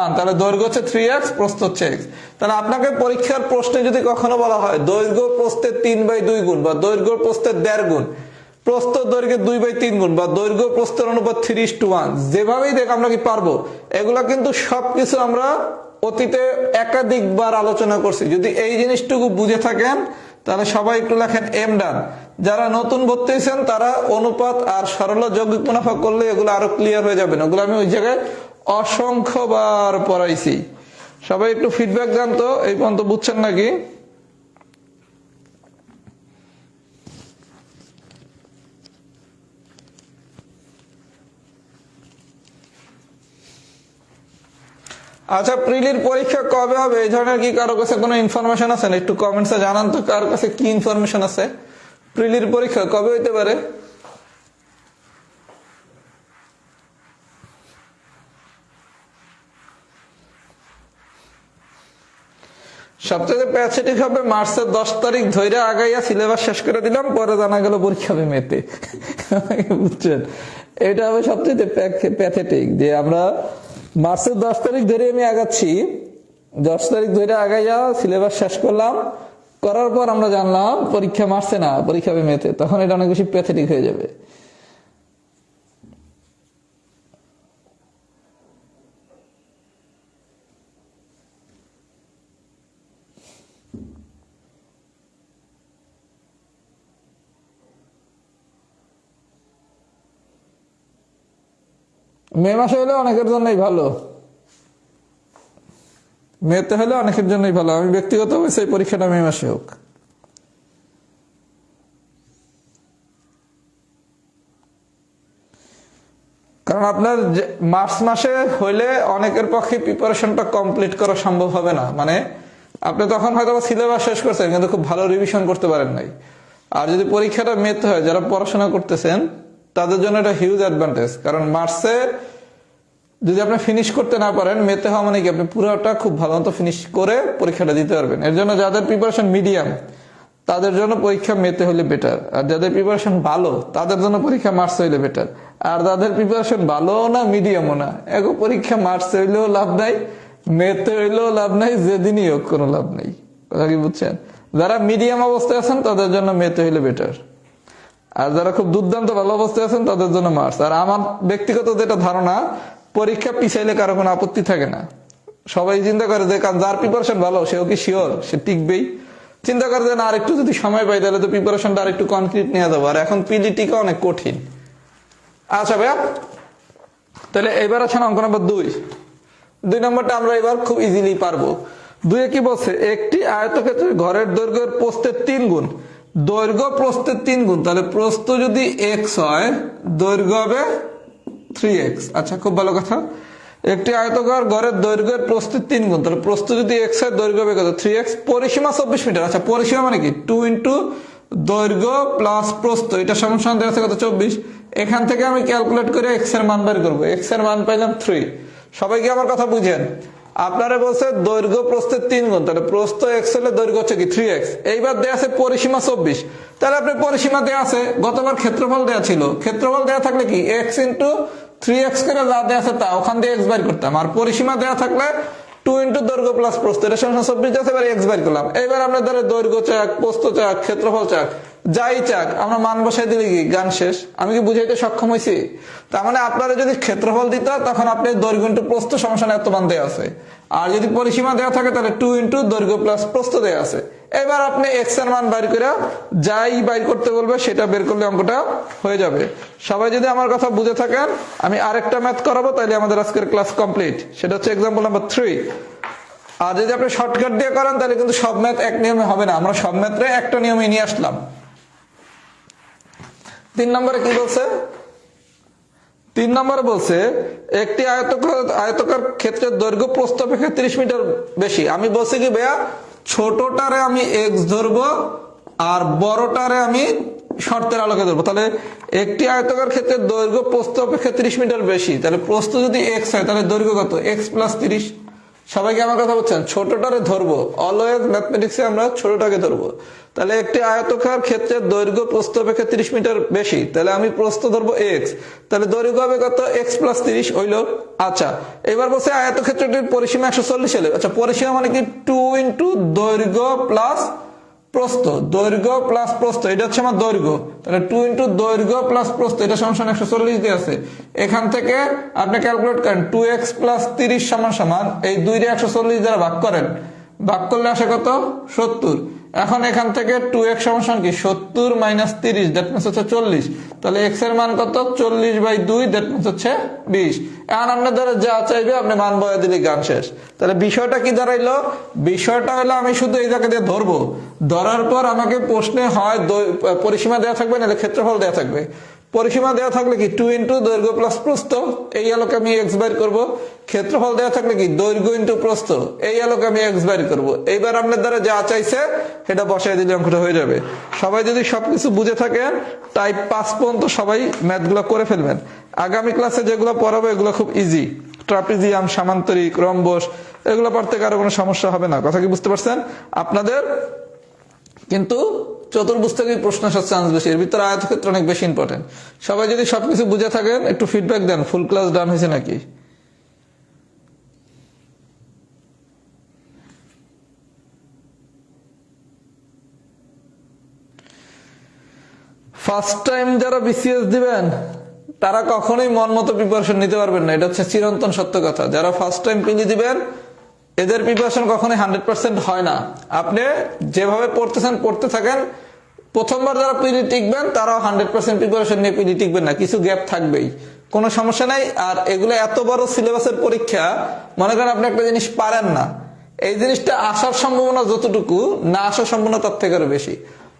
1, তাহলে দৈর্ঘ্য হচ্ছে 3x, প্রস্থ হচ্ছে x। তাহলে আপনাকে পরীক্ষার প্রশ্নে যদি কখনো বলা হয় দৈর্ঘ্য প্রস্থের 3/2 গুণ বা দৈর্ঘ্য প্রস্থের 1.5 গুণ, প্রস্থ দৈর্ঘ্যের 2/3 গুণ বা দৈর্ঘ্য প্রস্থের অনুপাত 3:1, যেভাবেই দেখ আমরা কি পারবো। এগুলা কিন্তু সবকিছু আমরা অতীতে একাধিকবার আলোচনা করছি। যদি এই জিনিসটুকু বুঝে থাকেন তাহলে সবাই একটু লেখেন এম ডান। যারা নতুন ভর্তি হয়েছেন তারা অনুপাত আর সরল যৌগিক মুনাফা করলে এগুলো আরো ক্লিয়ার হয়ে যাবে। ওগুলো আমি ওই জায়গায় অসংখ্যবার পড়াইছি। সবাই একটু ফিডব্যাক দেন তো, এই পর্যন্ত বুঝছেন নাকি? আচ্ছা, প্রিলির পরীক্ষা কবে হবে এই ধরনের কি কারো কাছে কোনো ইনফরমেশন আছে? একটু কমেন্টসে জানান তো কার কাছে কি ইনফরমেশন আছে, প্রিলির পরীক্ষা কবে হইতে পারে? সবচেয়ে প্যাথেটিক হবে মার্চের 10 তারিখ ধরে আগাইয়া সিলেবাস শেষ করে দিলাম, পরে জানা গেল পরীক্ষা হবে মেতে। বুঝছেন, এটা হবে সবচেয়ে প্যাথেটিক, যে আমরা মার্চের 10 তারিখ ধরে আমি আগাচ্ছি, 10 তারিখ ধরে আগাইয়া সিলেবাস শেষ করলাম, করার পর আমরা জানলাম পরীক্ষা মার্চে না, পরীক্ষা হবে মেতে, তখন এটা অনেক বেশি প্যাথেটিক হয়ে যাবে। মে মাসে হলে অনেকের জন্যই ভালো, মেতে হলে অনেকের জন্যই ভালো। আমি ব্যক্তিগতভাবে সেই পরীক্ষাটা মে মাসে হোক। কারণ আপনার মার্চ মাসে হইলে অনেকের পক্ষে প্রিপারেশনটা কমপ্লিট করা সম্ভব হবে না, মানে আপনি তখন হয়তো সিলেবাস শেষ করছেন কিন্তু খুব ভালো রিভিশন করতে পারেন নাই। আর যদি পরীক্ষাটা মেতে হয়, যারা পড়াশোনা করতেছেন তাদের জন্য এটা হিউজ অ্যাডভান্টেজ। কারণ মার্চে যদি আপনি ফিনিশ করতে না পারেন, মেতে হওয়া মানে কি আপনি পুরোটা খুব ভালো মতো ফিনিশ করে পরীক্ষাটা দিতে পারবেন। এর জন্য যাদের প্রিপারেশন মিডিয়াম তাদের জন্য পরীক্ষা মেতে হলে বেটার, আর যাদের প্রিপারেশন ভালো তাদের জন্য পরীক্ষা মার্চে হইলে বেটার। আর যাদের প্রিপারেশন ভালো না মিডিয়ামও না, এখন পরীক্ষা মার্চে হইলেও লাভ নাই, মেতে হইলেও লাভ নাই, যেদিনই হোক কোনো লাভ নেই। কথা কি বুঝছেন? যারা মিডিয়াম অবস্থায় আছেন তাদের জন্য মেতে হইলে বেটার, আর যারা খুব দুর্দান্ত ভালো অবস্থায় আছেন তাদের জন্য মার্চ। আর আমার ব্যক্তিগত যেটা ধারণা, পরীক্ষা পিছাইলে কারো কোনো আপত্তি থাকে না। সবাই চিন্তা করে যে যার প্রিপারেশন ভালো সেও কি শিওর সে টিকবেই? চিন্তা করে যে না, আর একটু যদি সময় পাই তাহলে তো প্রিপারেশনটা আর একটু কনক্রিট নিয়ে যাবো। আর এখন পিজিটিকে অনেক কঠিন। আচ্ছা ভাইয়া, তাহলে এবার আছেন অঙ্ক নম্বর 2 নম্বরটা আমরা এবার খুব ইজিলি পারবো। 2 কি বলছে, একটি আয়তক্ষেত্রের ঘরের দৈর্ঘ্যের প্রস্থের 3 গুণ, দৈর্ঘ্য প্রস্থের 3 গুণ, তাহলে প্রস্থ যদি x হয় দৈর্ঘ্য হবে 3x। আচ্ছা, খুব ভালো কথা। একটি আয়তকার ঘরের দৈর্ঘ্যের প্রস্থের 3 গুণ, তাহলে প্রস্থ যদি x হয় দৈর্ঘ্য হবে কত? 3x। পরিসীমা 24 মিটার। আচ্ছা, পরিসীমা মানে কি? 2 ইন্টু দৈর্ঘ্য প্লাস প্রস্থ, এটা সমান দেওয়া আছে কত? 24। এখান থেকে আমি ক্যালকুলেট করে x এর মান বের করবো। x এর মান পাইলাম 3। সবাই কি আমার কথা বুঝেন? আপনারা বলছে দৈর্ঘ্য প্রস্থের 3 গুণ, তাহলে প্রস্থ x হলে দৈর্ঘ্য হচ্ছে কি 3x। এইবার দেয়া আছে পরিসীমা 24, তাহলে আপনি পরিসীমা দেয়া আছে, গতবার ক্ষেত্রফল দেয়া ছিল, ক্ষেত্রফল দেয়া থাকলে কি x ইন্টু 3x করে যা দেয়া আছে তা ওখান দিয়ে x বাইর করতাম। আর পরিসীমা দেয়া থাকলে 2 ইন্টু দৈর্ঘ্য প্লাস প্রস্থ, এটা সমান 24 আছে, এবার x বাইর করলাম। এবার আপনার ধরে দৈর্ঘ্য চাক, প্রস্থ চাক, ক্ষেত্রফল চাক, যাই চাক, আমরা মান বসাই দিলে কি গান শেষ। আমি কি বুঝাইতে সক্ষম হয়েছি? তার মানে আপনারা যদি ক্ষেত্রফল দিত তখন আপনি দৈর্ঘ্য ইন্টু প্রস্থ সমান এত মান দেওয়া আছে, আর যদি পরিসীমা দেওয়া থাকে তাহলে 2 ইন্টু দৈর্ঘ্য প্লাস প্রস্থ দেওয়া আছে। এবার আপনি x এর মান বাইর করে যাই বাইর করতে বলবে সেটা বের করলে অঙ্কটা হয়ে যাবে। সবাই যদি আমার কথা বুঝে থাকেন, আমি আরেকটা ম্যাথ করাবো, তাইলে আমাদের আজকের ক্লাস কমপ্লিট। সেটা হচ্ছে এক্সাম্পল নাম্বার 3। আর যদি আপনি শর্টকাট দিয়ে করেন তাহলে কিন্তু সব ম্যাথ এক নিয়মে হবে না, আমরা সব ম্যাথে একটা নিয়মে নিয়ে আসলাম। 3 নম্বরে কি বলছে? 3 নম্বরে বলছে একটি আয়তকার ক্ষেত্রের দৈর্ঘ্য প্রস্থ অপেক্ষা 30 মিটার বেশি। আমি বলছি কি ভাইয়া, ছোটটারে আমি x ধরবো আর বড়টারে আমি শর্তের আলোকে ধরবো। তাহলে একটি আয়তকার ক্ষেত্রের দৈর্ঘ্য প্রস্থ অপেক্ষা 30 মিটার বেশি, তাহলে প্রস্থ যদি x হয় তাহলে দৈর্ঘ্য কত? x plus 30। সবাইকে আমার কথা বলছেন, ছোটটারে ধরবো, অলওয়েজ ম্যাথমেটিক্সে আমরা ছোটটাকে ধরবো। তাহলে একটি আয়তকার ক্ষেত্রের দৈর্ঘ্য প্রস্থ অপেক্ষা 30 মিটার বেশি, তাহলে আমি প্রস্থ ধরবো x, তাহলে দৈর্ঘ্য হবে কত? x প্লাস 30 হইল। আচ্ছা, এবার বলছে আয়তক্ষেত্রটির পরিসীমা 140 হলে। আচ্ছা, পরিসীমা মানে কি? 2 ইন্টু দৈর্ঘ্য প্লাস প্রস্থ, দৈর্ঘ্য প্লাস প্রস্থ, এটা হচ্ছে আমার দৈর্ঘ্য, তাহলে 2 ইন্টু দৈর্ঘ্য প্লাস প্রস্থ, এটা সমান 140 দিয়ে আছে। এখান থেকে আপনি ক্যালকুলেট করেন 2x প্লাস 30 সমান এই 2 রে 140 দ্বারা ভাগ করেন, ভাগ করলে আসে কত? 70। এখন এখান থেকে 2x সমান কি? 70 মাইনাস 30, দ্যাট মিনস হচ্ছে 40। তাহলে x এর মান কত? 40/2, দ্যাট মিনস হচ্ছে 20। এখন আপনার ধরে যা চাইবে আপনি মান বয়া দিলে গান শেষ। তাহলে বিষয়টা কি দাঁড়াইলো? বিষয়টা হলো আমি শুধু এই জায়গা দিয়ে ধরবো, ধরার পর আমাকে প্রশ্নে হয় পরিসীমা দেওয়া থাকবে নাহলে ক্ষেত্রফল দেওয়া থাকবে। পরিসীমা দেওয়া থাকলে কি 2 ইন্টু দৈর্ঘ্য প্লাস প্রস্থ, এই আলোকে আমি x বাইর করবো। ক্ষেত্রফল দেওয়া থাকলে কি দৈর্ঘ্য ইন্টু প্রস্থ, এই আলোকে আমি x বাইর করবো। এইবার আপনার দ্বারা যা চাইছে সেটা বসাই দিলে অঙ্কটা হয়ে যাবে। সবাই যদি সবকিছু বুঝে থাকেন টাইপ 5 পর্যন্ত সবাই ম্যাথগুলো করে ফেলবেন। আগামী ক্লাসে যেগুলো পড়াবো এগুলো খুব ইজি, ট্রাপিজিয়াম, সামান্তরিক, রম্বস, এগুলো পড়তে কারো কোনো সমস্যা হবে না। কথা কি বুঝতে পারছেন? আপনাদের কিন্তু চতুর্ভুজ থেকে প্রশ্ন আসার চান্স বেশি, এর ভিতরে আয়তক্ষেত্র অনেক বেশি ইম্পর্টেন্ট। সবাই যদি সবকিছু বুঝে থাকেন একটু ফিডব্যাক দেন, ফুল ক্লাস ডান হয়েছে নাকি। ফার্স্ট টাইম যারা বিসিএস দিবেন তারা কখনোই মন মতো প্রিপারেশন নিতে পারবেন না, এটা হচ্ছে চিরন্তন সত্য কথা। যারা ফার্স্ট টাইম পিলি দিবেন এদের প্রিপারেশন কখনোই 100% হয় না। আপনি যেভাবে পড়তেছেন পড়তে থাকেন, প্রথমবার যারা পিলি টিকবেন তারাও 100% প্রিপারেশন নিয়ে পিলি টিকবেন না, কিছু গ্যাপ থাকবেই, কোনো সমস্যা নাই। আর এগুলো এত বড় সিলেবাসের পরীক্ষা, মনে করেন আপনি একটা জিনিস পারেন না, এই জিনিসটা আসার সম্ভাবনা যতটুকু, না আসার সম্ভাবনা তার থেকে আরো বেশি।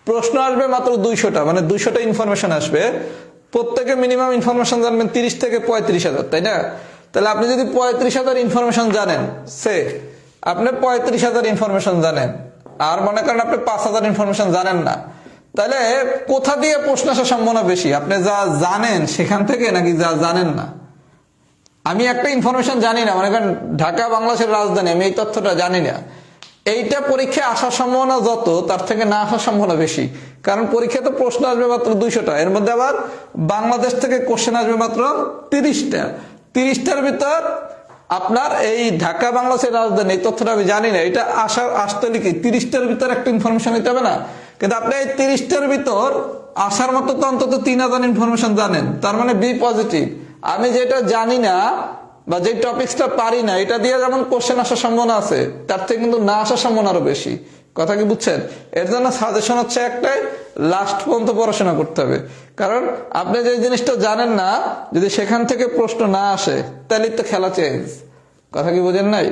প্রশ্ন আসবে মাত্র 200টা, মানে 200টা ইনফরমেশন আসবে, প্রত্যেকে মিনিমাম ইনফরমেশন জানবেন 30 থেকে 35,000, তাই না? তাহলে আপনি যদি 35,000 ইনফরমেশন জানেন, আপনি 35,000 ইনফরমেশন জানেন, আর মনে করেন আপনি 5,000 ইনফরমেশন জানেন না, তাহলে কোথা দিয়ে প্রশ্ন আসার সম্ভাবনা বেশি? আপনি যা জানেন সেখান থেকে নাকি যা জানেন না? আমি একটা ইনফরমেশন জানি না, মনে করেন ঢাকা বাংলাদেশের রাজধানী, আমি এই তথ্যটা জানি না, এইটা পরীক্ষায় আসার সম্ভাবনা যত, তার থেকে না আসার সম্ভাবনা বেশি। কারণ পরীক্ষায় তো প্রশ্ন আসবে মাত্র 200টা, এর মধ্যে আবার বাংলাদেশ থেকে কোশ্চেন আসবে মাত্র 30টা। 30টার ভিতর আপনার এই ঢাকা বাংলাদেশের রাজধানী এই তথ্যটা আমি জানি না, এটা আসতে লিখি 30টার ভিতর একটা ইনফরমেশন নিতে হবে না, কিন্তু আপনি এই 30টার ভিতর আসার মতো তো অন্তত 3000 ইনফরমেশন জানেন, তার মানে বি পজিটিভ। আমি যেটা জানি না বা যে টপিক্সটা পারি না, এটা দিয়ে যেমন কোশ্চেন আসার সম্ভাবনা আছে, তার থেকে কিন্তু না আসার সম্ভাবনা আরো বেশি। কথা কি বুঝছেন? এর জন্য সাজেশন হচ্ছে একটাই, লাস্ট পর্যন্ত পড়াশোনা করতে হবে। কারণ আপনি যে জিনিসটা জানেন না, যদি সেখান থেকে প্রশ্ন না আসে তাহলে তো খেলা চেঞ্জ। কথা কি বোঝেন নাই?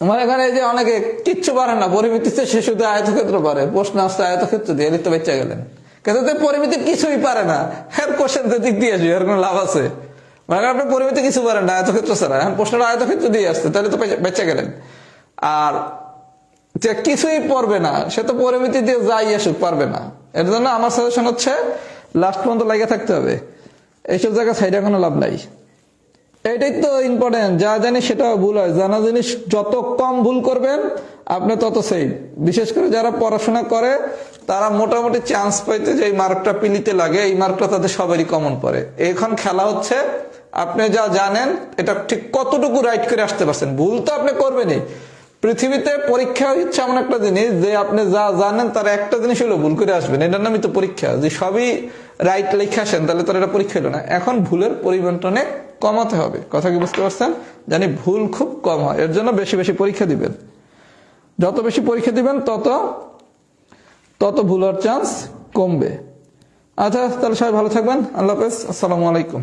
আমার এখানে এই যে অনেকে কিচ্ছু পারে না, পরিমিতিতে সে শুধু আয়তক্ষেত্র পারে, প্রশ্ন আসছে আয়তক্ষেত্র দিয়ে, তো বেঁচে গেলেন। কিন্তু পরিমিতি কিছুই পারে না, হ্যাঁ কোশ্চেন দিক দিয়ে আসবে, এর কোনো লাভ আছে? মানে আপনি পরিমিতি কিছু পারেন না আয়তক্ষেত্র ছাড়া, এখন প্রশ্নটা আয়তক্ষেত্র দিয়ে আসছে, তাহলে তো বেঁচে গেলেন। আর যে কিছুই পড়বে না, সে তো পরিমিতি দিয়ে যাই আসুক পারবে না। এর জন্য আমার সাজেশন হচ্ছে লাস্ট পর্যন্ত লাগিয়ে থাকতে হবে, এইসব জায়গায় সাইডে কোনো লাভ নাই। এটাই তো ইম্পর্টেন্ট, যা জানি সেটা ভুল হয়, জানা জিনিস যত কম ভুল করবেন আপনি তত সেফ। বিশেষ করে যারা পড়াশোনা করে তারা মোটামুটি চান্স পাইতে যে এই মার্কটা পিলিতে লাগে, এই মার্কটা তাদের সবারই কমন পড়ে। এখন খেলা হচ্ছে আপনি যা জানেন এটা ঠিক কতটুকু রাইট করে আসতে পারছেন। ভুল তো আপনি করবেনই, পৃথিবীতে পরীক্ষা হচ্ছে এমন একটা জিনিস যে আপনি যা জানেন তার একটা জিনিস হলো ভুল করে আসবেন, এটার নামই তো পরীক্ষা। যে সবই রাইট লিখে আসেন তাহলে তোর এটা পরীক্ষা হলো না। এখন ভুলের পরিমাণটা অনেক কমাতে হবে। কথা কি বুঝতে পারছেন? জানি ভুল খুব কম হয়, এর জন্য বেশি বেশি পরীক্ষা দিবেন। যত বেশি পরীক্ষা দিবেন তত তত ভুল হওয়ার চান্স কমবে। আচ্ছা, তাহলে সবাই ভালো থাকবেন। আল্লাহ হাফেজ, আসসালামু আলাইকুম।